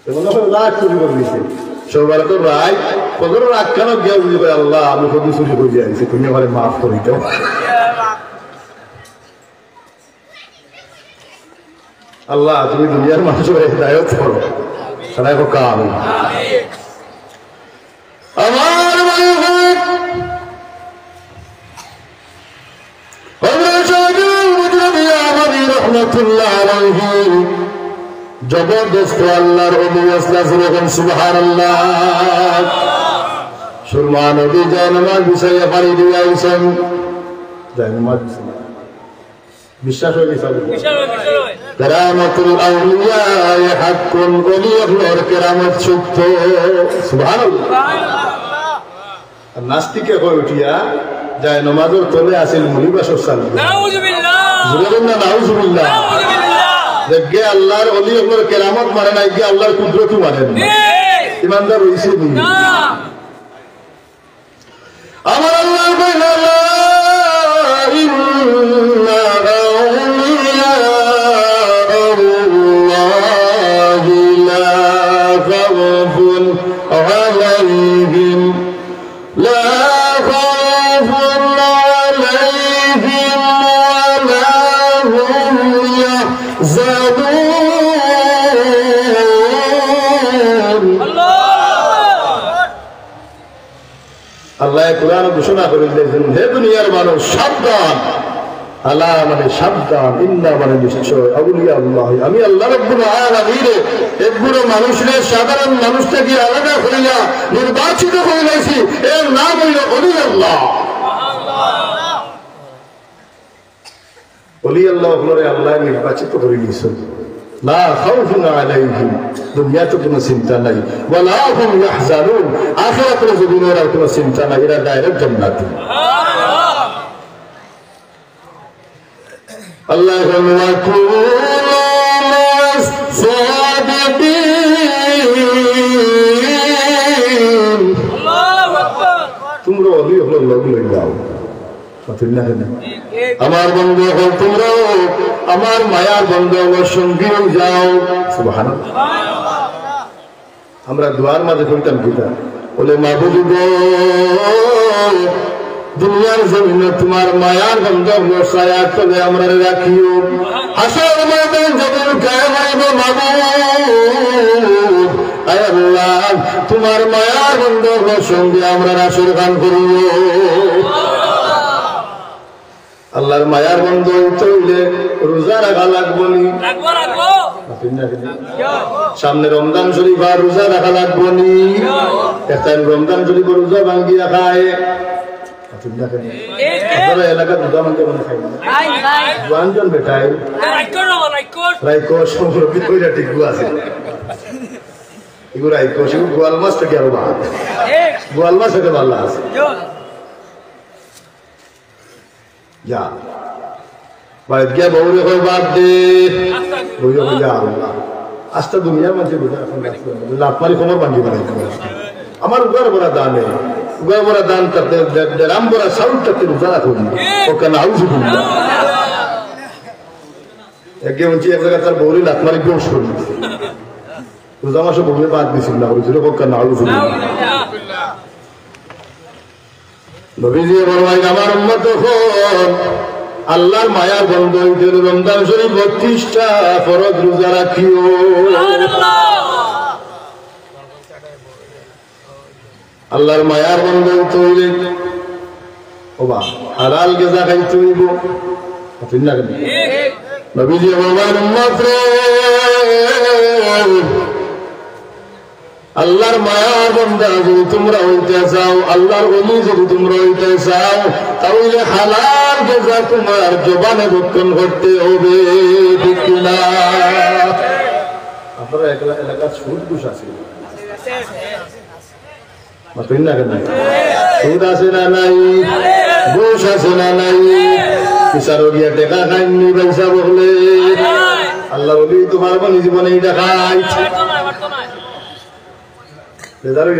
[SPEAKER 1] মনে হলো লাশ চুরি করে দিছে সবাই তো রাইট কত রাগ কেন গিয়ে বুঝি করে আল্লাহ আমি কত চুরি করে যাইছি তুমি আমার মাফ করে দাও আল্লাহ তুমি দুনিয়ার মানুষের হেদায়েত করো সবাই কাম আমার জবরদস্ত আল্লাহর সুবহানাল্লাহ সুরমা নবী জায়নামাজ বিছাইয়া পানি দিয়ে আইছেন জায়নামাজ বিশ্বাস হয়ে গেছে কেরামতুল আউলিয়া হাক্কুন ওলিয়ার কেরামত সত্য সুবহানাল্লাহ নাস্তিকে কই উঠিয়া যায় নমাজের তলে আসিল মুলিবাসর সাল নাউজুবিল্লাহ জুরুল্লাহ নাউজুবিল্লাহ দেখে আল্লাহর ওলি ওর কেরামত মানে নাই কি আল্লাহর কুদরতও মানে না ইমানদার হইছে না আমার আল্লাহ কইলা ইন্না আউলিয়া আল্লাহি লা খাউফুন আলাইহিম লা আল্লাহ কোরআন ঘোষণা করে দিয়েছেন হে দুনিয়ার মানুষ সাবধান আল্লাহ মানে সাবধান ইন্না মানে নিশ্চয় আউলিয়া আল্লাহ আমি আল্লাহ রাব্বুল আলামিন একগুলো মানুষের সাধারণ মানুষটাকে আলাদা করিয়া নির্বাচিত করে নিয়েছি এর নাম হইল ওলি আল্লাহ ওলি আল্লাহ হলরে আল্লাহ নির্বাচিত করে নিয়েছেন লা খাউফুন আলাইহিম দুনিয়াতে কোনো চিন্তা নাই ওয়ালা হুম ইয়াহজানুন আখিরাতের জীবনের কোনো চিন্তা নাই এরা ডাইরেক্ট জান্নাতে আল্লাহ তোমরা ওলি হলো লোক লই যাও আমার বন্ধু হল তোমরাও আমার মায়ার বন্ধু আমার সঙ্গী যাও সুবহানাল্লাহ আমরা দুয়ার মাঝে কইতাম কিতা বলে মাহবুব গো দুনিয়ার জমিনে তোমার মায়ার বন্ধু ছায়া তলে আমরা রাখিও হাসর ময়দান যখন কায়েম হবে মাহবুব আয় আল্লাহ তোমার মায়ার বন্ধুর সঙ্গে আমরা রাসূল গান করিও আল্লাহর মায়ার বন্ধ হইতে হইলে রোজা রাখা লাগবো নি সামনে রমজান শরীফ আর রোজা রাখা লাগবো নি একটা রমজান শরীফ রোজা ভাঙ্গিয়া খায় আপনারা এলাকার রোজা ভাঙ্গে মনে খাই জোয়ানজন বেটায় রাইকোশ টিকু আছে এগুলো রাইকোশ এগুলো গোয়াল মাছ থেকে আরো ভালো গোয়াল মাছ থেকে ভালো আছে যা বাইরে গিয়া বউরে হয় বাদ দে বউরে হইয়া আল্লাহ আস্তা দুনিয়ার মানুষ লাভ মারি খবর বান্ধি বানাই আমার উগার বড়া দানে উগার বড়া দান তাতে রাম বড়া সাউন্ড তাতে রোজা করি ওকে না আউজ একে বলছি এক জায়গায় তার বউরে লাভ মারি গোস করি রোজা মাসে বউরে বাদ দিছিল না করেছিল ওকে না আউজ নবীজি বললেন আমার উম্মত হল আল্লাহর মায়ার বন্ধ হইতে রমজান শরীফ 32টা ফরজ রোজা রাখিও আল্লাহর মায়ার বন্ধ হইতে হইলে ওবা হালাল গজা খাইতে হইব ঠিক না নবীজি বললেন উম্মত রে আল্লাহর মায়ার বান্দা যদি তোমরা হইতে চাও আল্লাহর ওলি যদি তোমরা হইতে চাও তাহলে হালাল গজা তোমার জবানে বক্ষণ করতে হবে ঠিক না আপনারা এলাকার সুদ ঘুষ আছে সুদ আছে না নাই ঘুষ আছে না নাই বিচারো গিয়া টেকা খাইনি পয়সা বললে আল্লাহর ওলি তোমার কোন জীবনে দেখায় বিচারো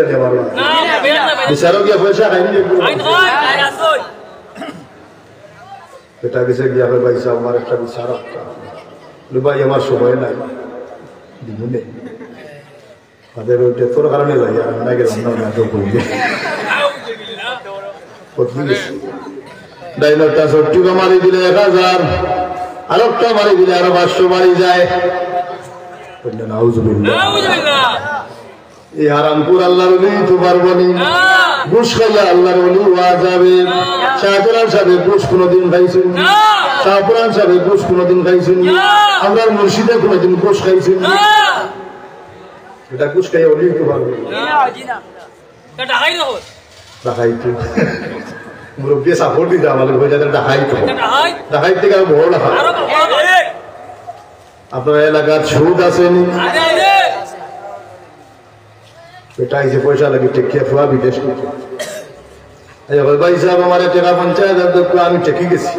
[SPEAKER 1] গিয়া পয়সা খাইনি এটা গেছে গিয়া ভাই সাহেব আমার একটা বিচার ভাই আমার সময় নাই দিবনে তাদের ওইটা তোর কারণে যাই আর না গেলাম না তো করবে ডাইলগটা 70 মারি দিলে 1000 আরেকটা মারি দিলে আরো 500 মারি যায় এই হারামপুর আল্লাহর ওলি তো পারবনি ঘুষ খাইয়া আল্লাহর ওলি হওয়া যাবে শাহপুরান সাহেব ঘুষ কোনোদিন খাইছেন শাহপুরান সাহেব ঘুষ কোনোদিন খাইছেন আমরা মুর্শিদে কোনোদিন ঘুষ খাইছেন এটা ঘুষ খাইয়া ওলি তো পারবে ডাকাইতো মুরব্বী সাপোর্ট দিতে আমাদের হয়ে যাতে ডাকাইত থেকে আরো বড় ডাকাই আপনার এলাকার সুদ আছেনি এটাই যে পয়সা লাগে টেকিয়া ফুয়া বিদেশ ভাই সাহেব আমার টাকা 50,000 আমি টেকি গেছি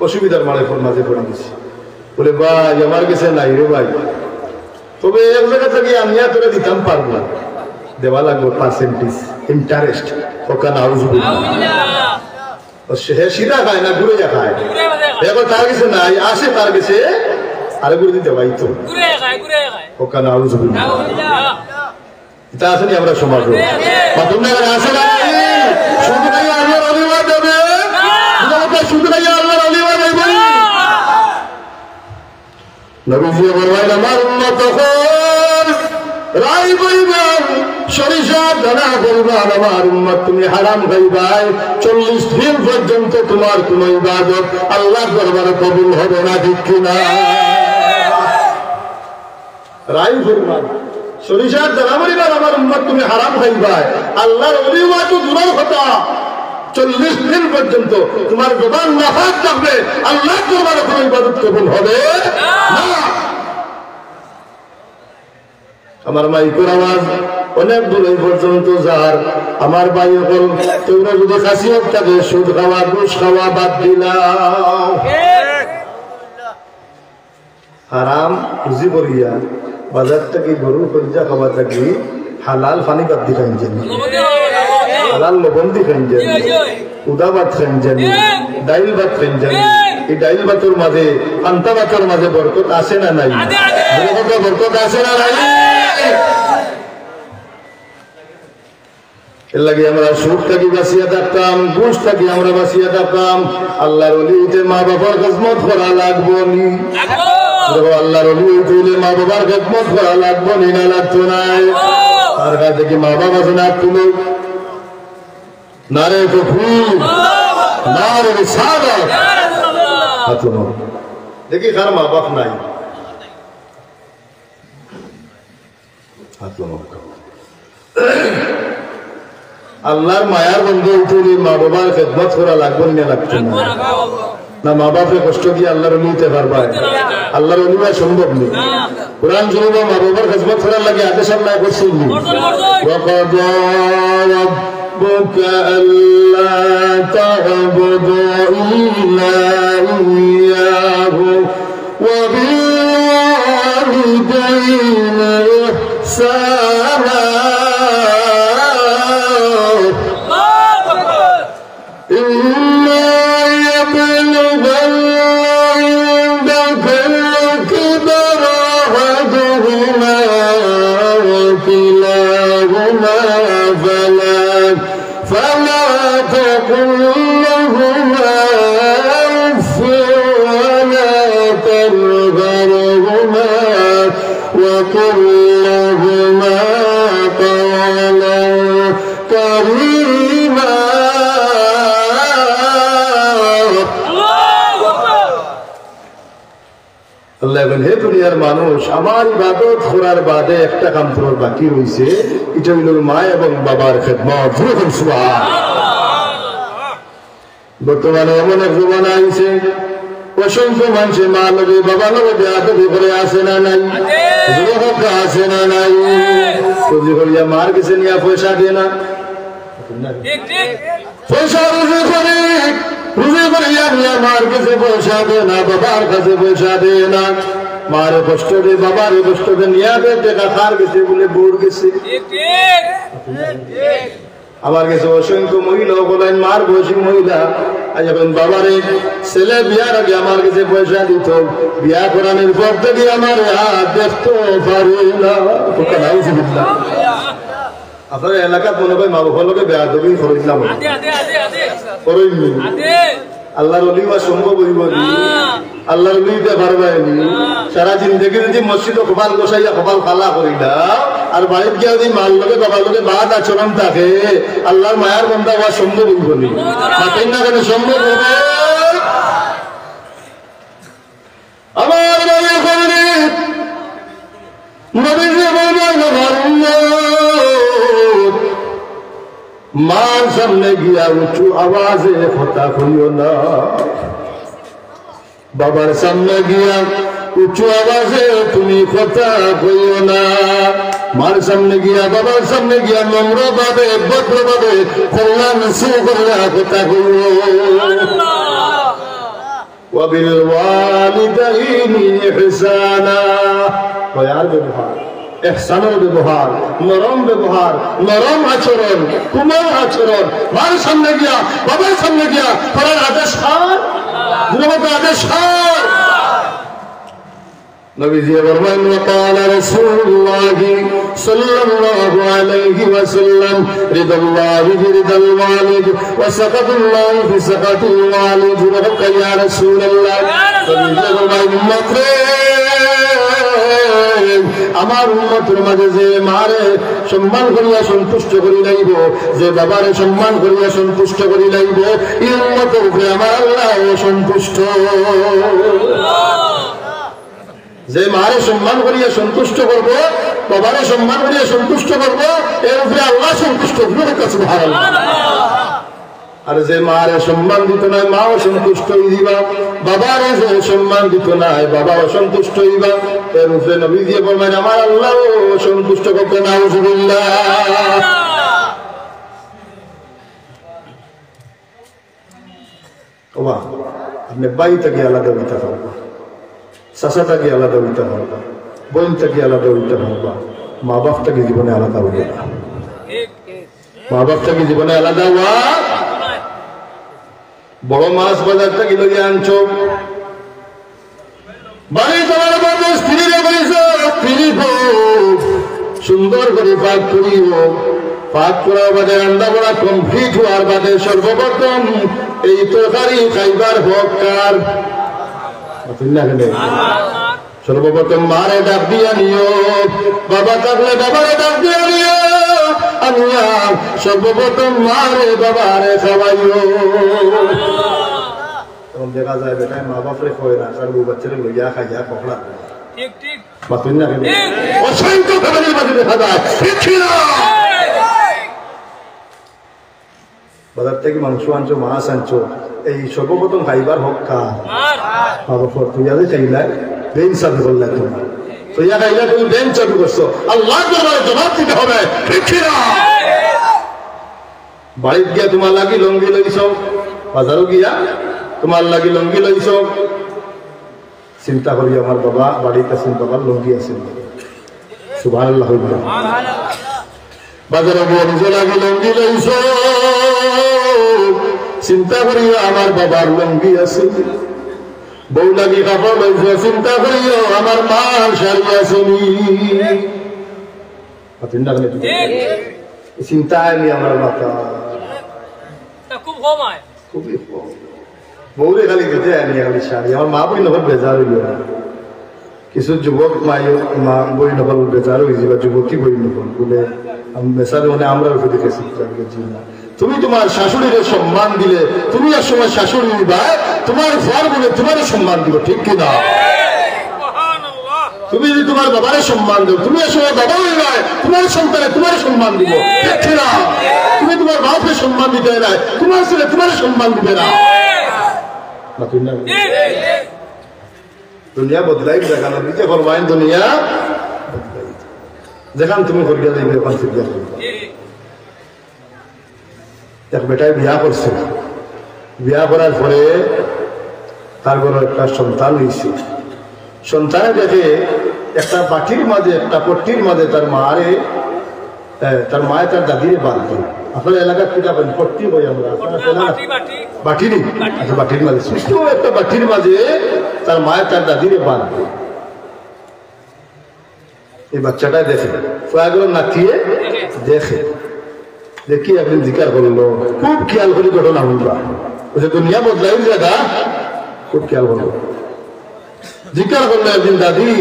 [SPEAKER 1] অসুবিধার মাঝে পড়ে গেছি বলে ভাই আমার কাছে নাই রে ভাই তবে এক জায়গা থেকে আমি তোরা দিতাম পারবো না দেওয়া লাগবে পার্সেন্টেজ ইন্টারেস্ট ওখানে সে সিধা খায় না ঘুরে যা খায় এখন তার কাছে নাই আসে তার কাছে আরে ঘুরে দিতে ভাই তো ওখানে এটা আসেনি আমরা সমাজ আসে না শুধু নাই আল্লাহর অলিওয়া দেবে শুধু নাই আল্লাহর অলিওয়া দেবে নবীজি বললেন আমার উম্মত রাই বইবেন সরিষার দানা বলবেন আমার উম্মত তুমি হারাম খাইবাই 40 দিন পর্যন্ত তোমার কোন ইবাদত আল্লাহর দরবারে কবুল হবে না ঠিক কিনা রাই বলবেন সরিষার দানা বলবেন আমার উম্মত তুমি হারাম খাইবাই আল্লাহর ওলিওয়া তো দূরের কথা 40 দিন পর্যন্ত তোমার জবান নাফাক থাকবে আল্লাহর দরবারে কোন ইবাদত কবুল হবে না আমার মাইকের আওয়াজ অনেক দূর পর্যন্ত যার আমার ভাই হল তোমরা যদি খাসিয়ত থাকে সুদ খাওয়া ঘুষ খাওয়া বাদ দিলাম হারাম পুঁজি করিয়া বাজার থেকে গরু কঞ্জা খাওয়া থাকি হালাল পানি বাদ দি খাইন জানি হালাল লবণ দি খাইন জানি উদা ভাত খাইন জানি ডাইল ভাত খাইন জানি এই ডাইল ভাতের মাঝে পান্তা ভাতের মাঝে বরকত আছে না নাই বরকত আছে না নাই এর লাগে আমরা সুদ থাকি বাঁচিয়ে থাকতাম ঘুষ থাকি আমরা বাঁচিয়ে থাকতাম আল্লাহর ওলিতে মা বাবার খেদমত করা লাগবো নি আল্লাহর ওলি মা বাবার খেদমত করা লাগবো নি না লাগতো নাই তার কাছ থেকে মা বাবা না তুলো নারে কফুর নারে রিসালাত দেখি কার মা বাপ নাই আল্লাহর মায়ার বন্ধু উঠলি মা বাবার খেদমত করা লাগবে না লাগতো না মা বাপে কষ্ট দিয়ে আল্লাহর নিতে পারবা আল্লাহর অনুভব সম্ভব নেই কোরআন শুনবো মা বাবার খেদমত করার লাগে আদেশ আল্লাহ করছেন ربك ألا تعبدوا إلا إياه وبالوالدين إحسانا إما يبلغن عندك الكبر أحدهما وكلاهما فلا تقل لهما أف ولا تنهرهما وقل لهما قولا كريما আল্লাহ বলেন হে দুনিয়ার মানুষ আমার ইবাদত করার বাদে একটা কাম করার বাকি রয়েছে এটা হলো মা এবং বাবার খেদমত বর্তমানে এমন এক জমানা আইছে অসংখ্য মানুষের মা লগে বাবা লগে বেয়াদবি করে আসে না নাই আসে না নাই রুজি করিয়া মার কাছে নিয়ে পয়সা দিয়ে না পয়সা রুজি করে মার কাছে পয়সা দে না বাবার কাছে পয়সা দে না মারে কষ্ট দে বাবার কষ্ট দে নিয়ে দেখা খার গেছে বলে বোর গেছে আমার কাছে অসংখ্য মহিলা বলেন মার বয়সী মহিলা আজ এখন বাবারে ছেলে বিয়ার আগে আমার কাছে পয়সা দিত, বিয়া করানোর পর থেকে আমার হাত দেখতে পারি না। আপনার এলাকাত মনে হয় মা বাবার লোকে বেয়া দবি করিলাম আল্লাহর অলি বা সম্ভব হইব নি? আল্লাহর অলিতে পারবাইনি। সারা জিন্দগি যদি মসজিদ কপাল গোসাইয়া কপাল খালা করি না আর বাড়ির গিয়ে যদি মার লোকে বাবার লোকে বাদ আচরণ থাকে আল্লাহর মায়ার বন্ধা হওয়া সম্ভব হইব নি? মাতেন না কেন সম্ভব হবে? আমার মার সামনে গিয়া উঁচু আওয়াজে কথা কইও না, বাবার সামনে গিয়া উঁচু আওয়াজে তুমি কথা কইও না। মার সামনে গিয়া বাবার সামনে গিয়া নম্র ভাবে ভদ্র ভাবে কল্যাণ সুকল্যা কথা কইও। ওয়াবিল ওয়ালিদাইনি ইহসানা, কয়ার ব্যবহার, ইহসানের ব্যবহার, নরম ব্যবহার, নরম আচরণ, কোমল আচরণ। মার সামনে গিয়া বাবার সামনে গিয়া করার আদেশ কার? গুরুমত আদেশ কার? নবীজি ফরমান وقال رسول الله صلى الله عليه وسلم رضا الله برضا الوالد وسخط الله بسخط الوالد وحق يا رسول الله। নবীজি ফরমান উম্মতরে, আমার উম্মতের মাঝে যে মারে সম্মান করিয়া সন্তুষ্ট করি লাইব, যে বাবারে সম্মান করিয়া সন্তুষ্ট করি লাইব, এই উম্মতের উপরে আমার আল্লাহ সন্তুষ্ট। যে মারে সম্মান করিয়া সন্তুষ্ট করব, বাবারে সম্মান করিয়া সন্তুষ্ট করব, এর উপরে আল্লাহ সন্তুষ্ট। সুবহানাল্লাহ। আর যে মারে সম্মান দিত না মাও সন্তুষ্ট হইবা, বাবারে যে সম্মান দিত না বাবা অসন্তুষ্ট হইবা, এর উপরে নবী দিয়ে বলবেন আমার আল্লাহ সন্তুষ্ট করতে। নাউজুবিল্লাহ। ওবা আপনি বাইটাকে আলাদা হইতে পারবা, চাচাটাকে আলাদা হইতে পারবা, বোনটাকে আলাদা হইতে পারবা, মা বাপটাকে জীবনে আলাদা হইবে না। মা বাপটাকে জীবনে আলাদা হওয়া। বড় মাছ বাজারটা কি লইয়া আনছো, বাড়ি তোমার বাড়ি স্ত্রী স্ত্রী সুন্দর করে পাক করিব। পাক করার বাদে রান্না বড়া কমপ্লিট হওয়ার বাদে সর্বপ্রথম এই তরকারি খাইবার হক কার? সর্বপ্রথম মারে ডাক দিয়া নিও, বাবা থাকলে বাবারে ডাক দিয়া নিও, আনিয়া সর্বপ্রথম মারে বাবারে খাওয়াইও। তখন দেখা যায় বেটায় মা বাপরে খোয় না, তার বউ বাচ্চারে লইয়া খাইয়া পকড়া। অসংখ্য ফ্যামিলির মাঝে দেখা যায়। বাজার থেকে মাংস আনছো, মাছ আনছো, এই সর্বপ্রথম খাইবার হক কার? মা বাপর। তুই আগে চাইলাই বেন চাবি করলে, তুমি তুইয়া খাইলে তুমি বেন চাবি করছো, আল্লাহ জবাব দিতে হবে। বাড়িত গিয়া তোমার লাগি লঙ্গি লইছ, বাজারও গিয়া তোমার লাগি লঙ্গি লইছ, চিন্তা করি আমার বাবা বাড়িতে আছেন, বাবার লঙ্গি আছেন। সুবহানাল্লাহ। বাজারে গিয়ে নিজে লাগি লঙ্গি লইছ, চিন্তা করি আমার বাবার লঙ্গি আছে। বউ লাগি কাপড় লইছ, চিন্তা করিও আমার মার শাড়ি আসেনি। চিন্তা আইনি আমার মাথা খুব কম, খুবই কম। বউরে খালি দিতে আইনি খালি শাড়ি, আমার মা বই নকল বেজার হইল না। কিছু যুবক মা বই নকল বেজার হয়েছে বা যুবতী বই নকল বলে বেচার মানে আমরা উপরে দেখেছি। তুমি তোমার শাশুড়ির সম্মান দিলে তুমি এক সময় শাশুড়ি দিবা, তোমার ফল বলে তোমার সম্মান দিব, ঠিক কিনা? তুমি যদি তোমার বাবারে সম্মান দেব, তুমি এক সময় বাবা নয় তোমার সন্তানে তোমার সম্মান দিব, ঠিক কিনা? তুমি তোমার বাপকে সম্মান দিতে নাই, তোমার ছেলে তোমার সম্মান দিবে না। দুনিয়া বদলাই দেখানো দিতে করবাইন, দুনিয়া যেখান তুমি করিয়া যাইবে ওখান ফিরিয়া যাইবে। এক বেটায় বিয়া করছে, বিয়া করার পরে তার ঘরে একটা সন্তান হয়েছে। সন্তানে দেখে একটা বাটির মাঝে, একটা পট্টির মাঝে তার মায়ে তার দাদিরে বাঁধত। আপনার এলাকার কি যাবেন পট্টি কই আমরা বাটিরি আচ্ছা বাটির মাঝে সুস্থ একটা বাটির মাঝে তার মায়ের তার দাদিরে বাঁধবে এই বাচ্চাটা দেখে ফয়াগুলো নাকিয়ে দেখে দেখি একদিন জিকার করলো খুব খেয়াল করি ঘটনা বলবা ওই দুনিয়া বদলাই জায়গা খুব খেয়াল করলো জিকার করলো একদিন দাদি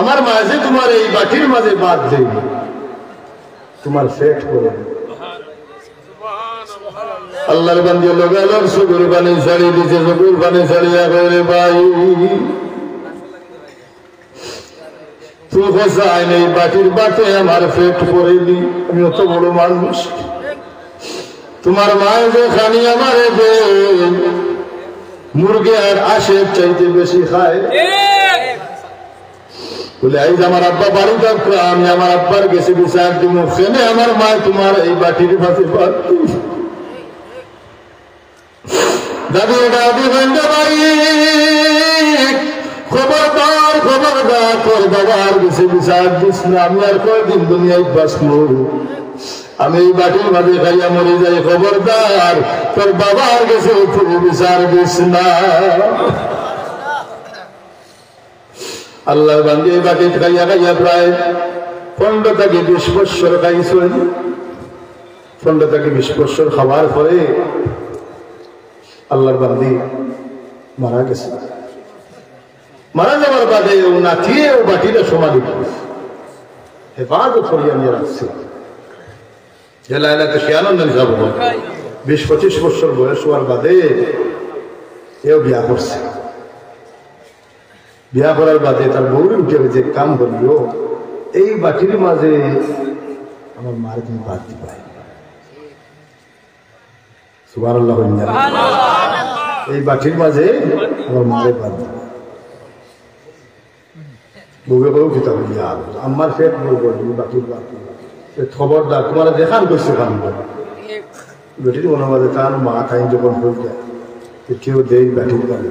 [SPEAKER 1] আমার মাঝে তোমার এই বাটির মাঝে বাদ দেই তোমার পেট করে আল্লাহর বান্দা লাগালাম সুগুর পানি ছাড়িয়ে দিতে সুগুর পানি ছাড়িয়া করে ভাই তুই ফসাই নেই বাটির বাটে আমার পেট পড়েনি আমি অত বড় মানুষ তোমার মায়ের যে খানি আমার মুরগি আর আসে চাইতে বেশি খায় বলে এই যে আমার আব্বা বাড়ি থাকতো আমি আমার আব্বার গেছে বিচার দিব সেনে আমার মা তোমার এই বাটির পাশে দাদি দাদি বন্ধ ভাই খবরদার খবরদার তোর বাবার গেছে বিচার দিস না আমি আর কয়দিন দুনিয়ায় বাঁচবো আমি এই বাটির মাঝে খাইয়া মরে যাই খবরদার তোর বাবার গেছে তুই বিচার দিস না আল্লাহ বান্দি এই বাটি খাইয়া খাইয়া প্রায় 15 থেকে 20 বছর খাইছেন 15 থেকে 20 বছর খাওয়ার পরে আল্লাহর বান্দি মারা গেছে মারা যাওয়ার বাদে ও নাচিয়ে ও বাটিটা সমাধি হেফাজত করিয়া নিয়ে রাখছে জেলা এলাকা শিয়ানন্দ যাব 20-25 বছর বয়স হওয়ার বাদে এও বিয়া করছে বিয়া করার বাদে তার বউরে উঠে যে কাম করলো এই বাটির মাঝে আমার মার তুমি বাদ দিবা সুবহানাল্লাহ এই বাটির মাঝে আমার মারে বাদ দিবা বউকে বউ কিতা বলিয়া আমার পেট বলবো বাটির বাদ খবরদার তোমার দেখান করছে কাম করে বেটির মনে মাঝে তার মা খাই যখন হয়ে যায় কেউ দেই বাটির বাদে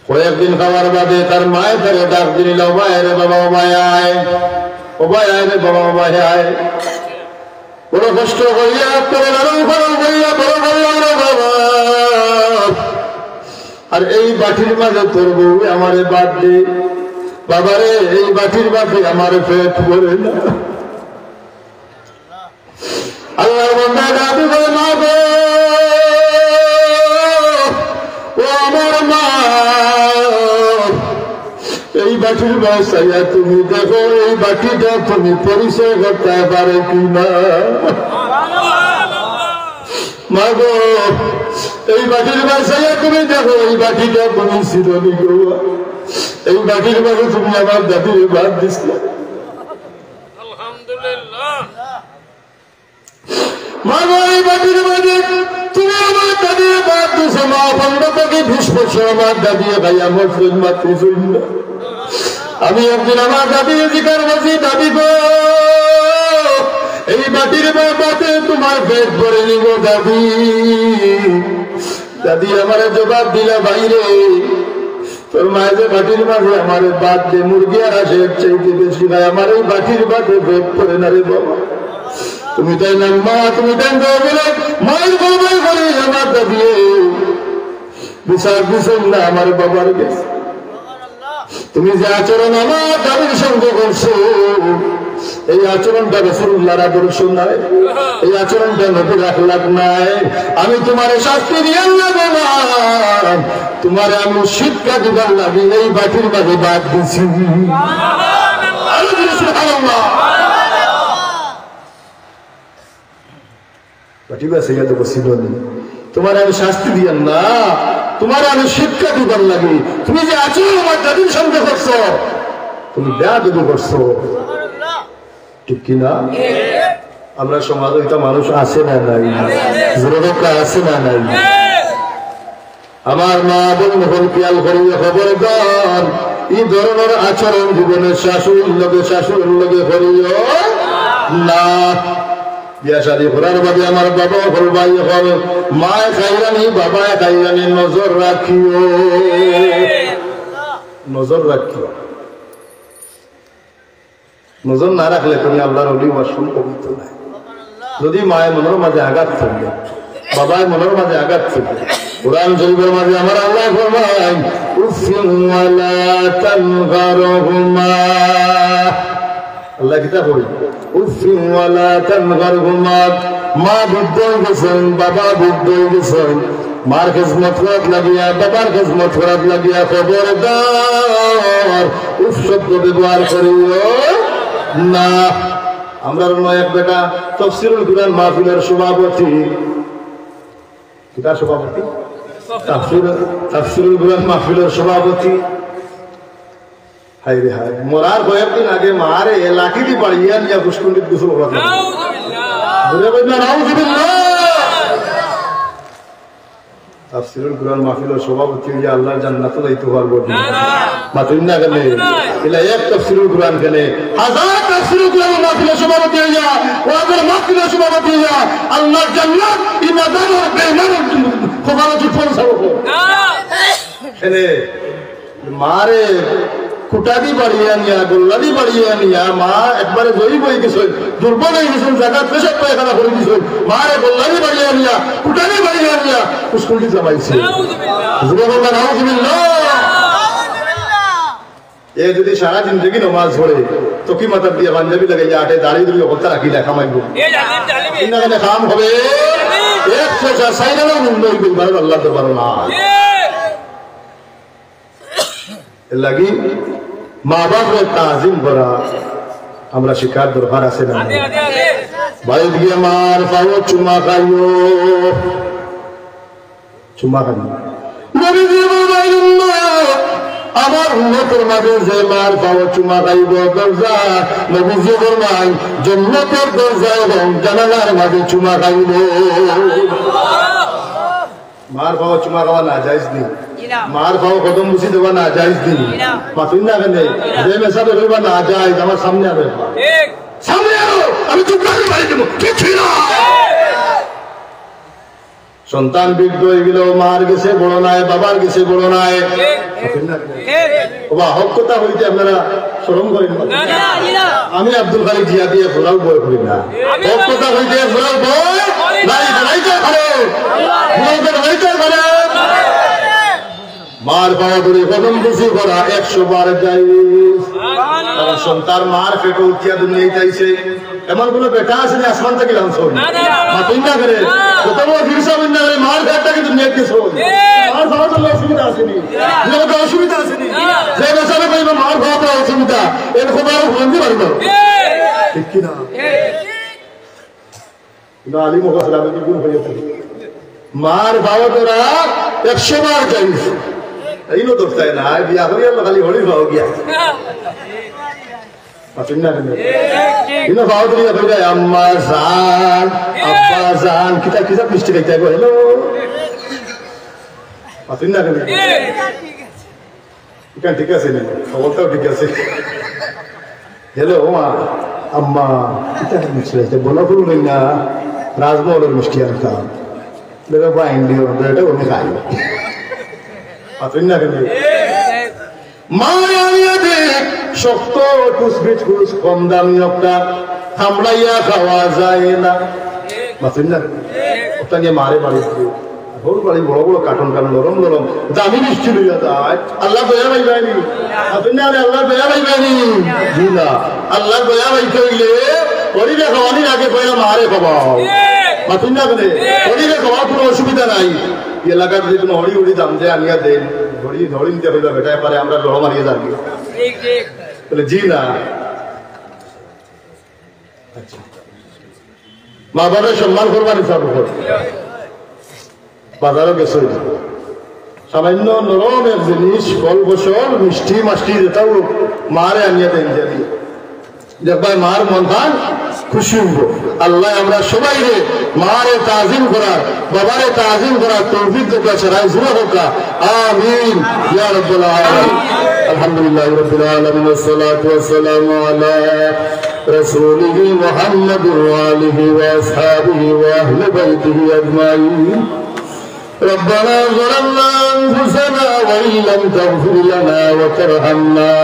[SPEAKER 1] কয়েকদিন খাওয়ার বাদে তার মায়ের ধরে ডাক দিল রে বাবা আয় ও ভাই আয় রে বাবা আয় বড় কষ্ট করিয়া করে বাবা আর এই বাটির মাঝে তোর বউ আমারে বাদ দে বাবারে এই বাটির বাদে আমার পেট ভরে না আল্লাহর বান্দা দাবি করে মা গো ও আমার মা এই বাটির ব্যবসায়ী তুমি দেখো এই বাটিটা তুমি পরিচয় করতে পারে কিনা মা গো এই বাটির ব্যবসায়ী তুমি দেখো এই বাটিটা তুমি শিরোনি গো এই বাটির মাঝে তুমি আমার দাদির বাদ দিস না মা গো এই বাটির মাঝে তুমি আমার দাদির বাদ দিস মা 15 থেকে 20 বছর আমার দাদি ভাই আমার মাত্র শূন্য আমি একদিন আমার দাদি জিকার বসি দাদি গো এই বাটির বাবাতে তোমার পেট ভরে নিব দাদি দাদি আমার জবাব দিলা বাইরে তোর মায়ের যে বাটির মাঝে আমার বাদ দে মুরগি আর আসে চাইতে বেশি ভাই আমার এই বাটির বাদে পেট ভরে না রে বাবা তুমি তাই না মা তুমি তাই বলে মায়ের বাবাই করে আমার দাদি বিচার দিচ্ছেন না আমার বাবার গেছে তুমি যে আচরণ আমার দাবির সঙ্গে করছো এই আচরণটা রাসূলুল্লাহর আদর্শ নাই এই আচরণটা নবীর আখলাক নাই আমি তোমার শাস্তি দিয়ে না তোমার আমি শিক্ষা দিবার লাগি এই বাটির মাঝে বাদ দিছি বাটি বাসে তো বসিল তোমার আমি শাস্তি দিয়ান না তোমার আমি শিক্ষা দিবার লাগে তুমি যে আচরণ আমার দাদির সঙ্গে করছো তুমি বেয়াদবি করছো ঠিক কিনা আমরা সমাজ হইতা মানুষ আছে না নাই জোরকা আছে না নাই আমার মা বোন হল খেয়াল করিয়া খবরদার এই ধরনের আচরণ জীবনের শাশুড়ির লগে করিও না বিয়া শাদী করার বাদে আমার বাবা হল ভাই হল মায় খাইরানি বাবায় খাইরানি নজর রাখিও নজর না রাখলে তুমি আল্লাহর ওলি ওয়াসুল পবিত্র নাই যদি মায়ের মনের মাঝে আঘাত থাকবে, বাবায় মনের মাঝে আঘাত থাকবে, কোরআন শরীফের মাঝে আমার আল্লাহ ফরমায় উফিন ওয়ালা তানগারহুমা, আল্লাহ কিতাব বলি উফিন ওয়ালা তানগারহুমা, মা বৃদ্ধ হয়ে গেছেন, বাবা বৃদ্ধ হয়ে গেছেন, মার খেজমত করাত লাগিয়া বাবার খেজমত করাত লাগিয়া খবরদার উফ শব্দ ব্যবহার করিও না। আমরা এক বেটা তাফসীরুল কুরআন মাহফিলের সভাপতি, কিতাব সভাপতি তাফসীরুল কুরআন মাহফিলের সভাপতি, হায় রে হায়, মরার কয়েকদিন আগে মারে লাঠি দি বাড়িয়া নিয়া পুষ্কুন্ডিত গোসল করাত তাফসীরুল কুরআন মাহফিলের সভাপতি হইয়া আল্লাহর জান্নাতে যাইতে পারবো না। মাতুন না কেন এলা এক তাফসীরুল কুরআন কেন হাজার তাফসীরুল কুরআন মাহফিলের সভাপতি হইয়া ওয়াদের মাহফিলের সভাপতি হইয়া আল্লাহর জান্নাত ইমাদার ও বেঈমানের খবরত পৌঁছাবো না কেন মারে কুটাদি বাড়িয়া নিয়া গোল্লাদি বাড়িয়া নিয়া মা একবারে জয়ী বই গেছে, দুর্বল হয়ে গেছেন, জায়গা পেশাব পায়খানা করে দিয়েছেন, মারে গোল্লাদি বাড়িয়া নিয়া কুটাদি বাড়িয়া নিয়া স্কুলটি জামাইছে। এ যদি সারা জিন্দগি নমাজ পড়ে তো কি মাতার দিয়ে পাঞ্জাবি লাগে আটে দাঁড়িয়ে দিলে হত্যা রাখি লেখা মাইব খাম হবে আল্লাহ তো পারো না। লাগি মা বাপের তাজিম করা আমরা শিকার দরকার আছে না? বাড়ি গিয়ে মার পাও চুমা খাইও, চুমা খাইও আমার উন্নতর মাঝে যে মার পাও চুমা খাইব দরজা নবীজি ফরমান জান্নাতের দরজা এবং জানালার মাঝে চুমা খাইব। মার পাও চুমা খাওয়া না জায়েজ নেই, মার পাও কদম মুছি দেওয়া না জায়েজ নেই, মাতুন না কেন যে মেসাবে করবা না জায়েজ। আমার সামনে আবে, সামনে আরো আমি চুপ করে বাড়ি দেবো কিছু না। সন্তান বৃদ্ধ হয়ে গেল, মার গেছে বড় নাই, বাবার গেছে বড় নাই, হক কথা হইতে আপনারা শরম করেন। আমি আব্দুল খালিক জিয়া দিয়ে ঘোরাও বই করি না, হক কথা হইতে ঘোরাও বই নাই, বানাইতে পারে মার পাওয়া ধরে কদম বুঝি করা 100 বার যাই। সন্তান মার পেটে উঠিয়া দুনিয়ায় চাইছে, এমন কোন বেটা আছে না আসমান থেকে লাঞ্চ না করে কোথাও ফিরসা না করে মার পেটটাকে দুনিয়ায় গেছে, মার পাওয়া তো অসুবিধা আসেনি, অসুবিধা আসেনি, যে বেচারে কইব মার পাওয়া তো অসুবিধা এর খবর বলতে পারবো ঠিক কিনা? আলী মুখাসলা গুণ হয়ে থাকে মার পাওয়া তোরা 100 বার চাইছে, এই নো দোস্তায় না বিয়া করি আল্লাহ খালি হলি পাও গিয়া আম্মা জান আব্বা জান কিতা কিতা মিষ্টি খাইতে হ্যালো ঠিক আছে খবরটাও ঠিক আছে। হ্যালো মা আম্মা কিতা মিষ্টি খাইতে বলা করুন না রাজমহলের মিষ্টি আনতাম বাইন দিও এটা উনি খাই না কেন মায়া দেখ শক্ত টুসবিট খুশ কম দামি একটা থামড়াইয়া খাওয়া যায় না, বাঁচেন না ওটা নিয়ে মারে বাড়ি বড় বাড়ি বড় বড় কার্টন কার্টন নরম নরম দামি মিষ্টি লইয়া যায়। আল্লাহ দয়া ভাই পাইনি আপনি আল্লাহ দয়া ভাই পাইনি জি না, আল্লাহ দয়া ভাই কইলে হরিরে খাওয়ানির আগে কইলা মারে খাওয়াও, বাঁচেন না কেন হরিরে খাওয়ার কোনো অসুবিধা নাই। এলাকার যদি কোনো হরি হরি দাম দেয় আনিয়া দেন, হরি ধরি নিতে হইল বেটা পারে আমরা লড় মারিয়ে যাবি বলে জি না। মা বাবার সম্মান করবার হিসাব বাজারও গেছে সামান্য নরম এক জিনিস ফল ফসল মিষ্টি মাষ্টি যেটাও মারে আনিয়া দেন জানি দেখবাই মার মন প্রাণ খুশি হইব। আল্লাহ আমরা সবাই রে মারে তাজিম করার বাবারে তাজিম করার তৌফিক দেখা ছাড়াই জুড়ে হোক আমিন ইয়া রাব্বাল আলামিন। আলহামদুলিল্লাহ রাব্বিল আলামিন ওয়াসসালাতু ওয়াসসালামু আলা রাসূলিহি মুহাম্মাদিন ওয়া আলিহি ওয়া আসহাবিহি ওয়া আহলি বাইতিহি আজমাইন। ربنا ظلمنا أنفسنا وإن لم تغفر لنا وترحمنا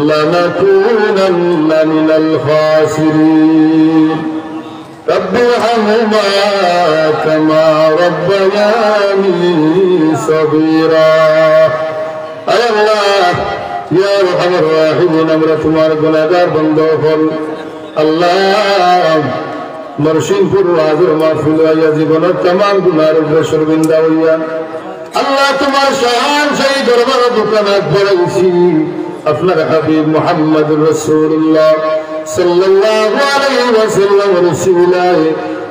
[SPEAKER 1] لنكونن من الخاسرين رب ارحمهما كما ربياني صغيرا اے اللہ یا ارحم الراحمین আমরা তোমার গুনাহগার বান্দা হল আল্লাহ মরশিদপুর হাজির মাহফিল হইয়া জীবনের तमाम গুনাহের উপরে শর্মিন্দা হইয়া আল্লাহ তোমার শান সেই দরবার দোকানাত পড়েছি আপনার হাবিব মুহাম্মদুর রাসূলুল্লাহ সাল্লাল্লাহু আলাইহি ওয়াসাল্লাম রাসূলুল্লাহ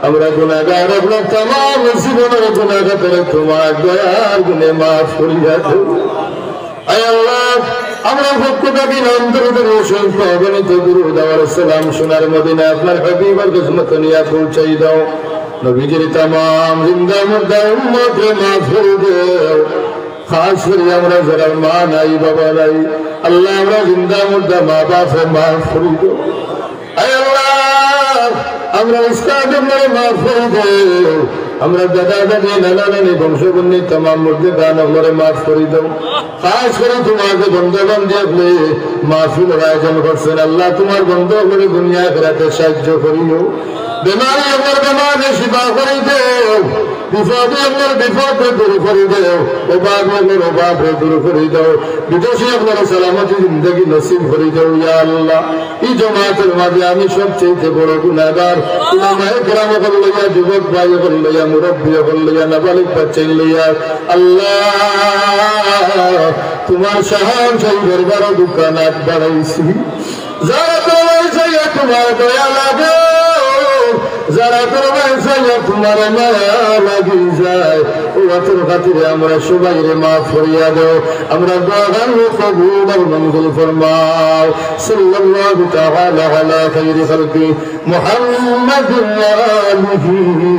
[SPEAKER 1] আমরা গুনাহগার আপনার तमाम জীবনের গুনাহগার তোমার দয়ার গুণে maaf করিয়া দাও আয় আল্লাহ আমরা ভক্তটা দিন অন্তরের অসংখ্য অগণিত দুরূদ আর সালাম সোনার মদিনা আপনার হাবিবের খিদমত নিয়ে পৌঁছাই দাও নবীজির तमाम জিন্দা মুর্দা উম্মতকে maaf করে দাও খাস করে আমরা যারা মা নাই বাবা নাই আল্লাহ আমরা জিন্দা মুর্দা মা বাপকে maaf করে দাও আয় আল্লাহ আমরা উস্তাদের maaf করে দাও আমরা দাদা দাদি নানা নানি বংশবন্ধী तमाम মুর্দে গান আমরা maaf করে দাও খাস করে তোমাকে বন্ধবান্ধব আপনি মাহফিল আয়োজন করছেন আল্লাহ তোমার বন্ধুগুলো দুনিয়া আখিরাতে সাহায্য করিও বেমারি আমার বেমারে শিফা করে দাও বিপদে আমার বিপদে দূর করে দাও অভাব আমার অভাবে দূর করে দাও বিদেশে আপনার সালামতি জিন্দগি নসিব করে দাও ইয়া আল্লাহ এই জামাতের মাঝে আমি সবচেয়ে বড় গুনাহগার উলামায়ে কেরাম লইয়া যুবক ভাই লইয়া মুরব্বী লইয়া নাবালিগ বাচ্চা লইয়া আল্লাহ তোমার শাহান সেই দরবার দোকানাত বাড়াইছি যারা তোমার চাইয়া তোমার দয়া লাগে যারা তোমার চাইয়া তোমার মায়া লাগি যায় ও তোর খাতিরে আমরা সবাই রে মাফ করিয়া দাও আমরা দোয়াগান কবুল আর মঞ্জুর ফরমাও সাল্লাল্লাহু তাআলা আলা খাইরি খালকি মুহাম্মাদ ওয়া আলিহি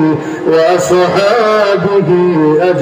[SPEAKER 1] ওয়া আসহাবিহি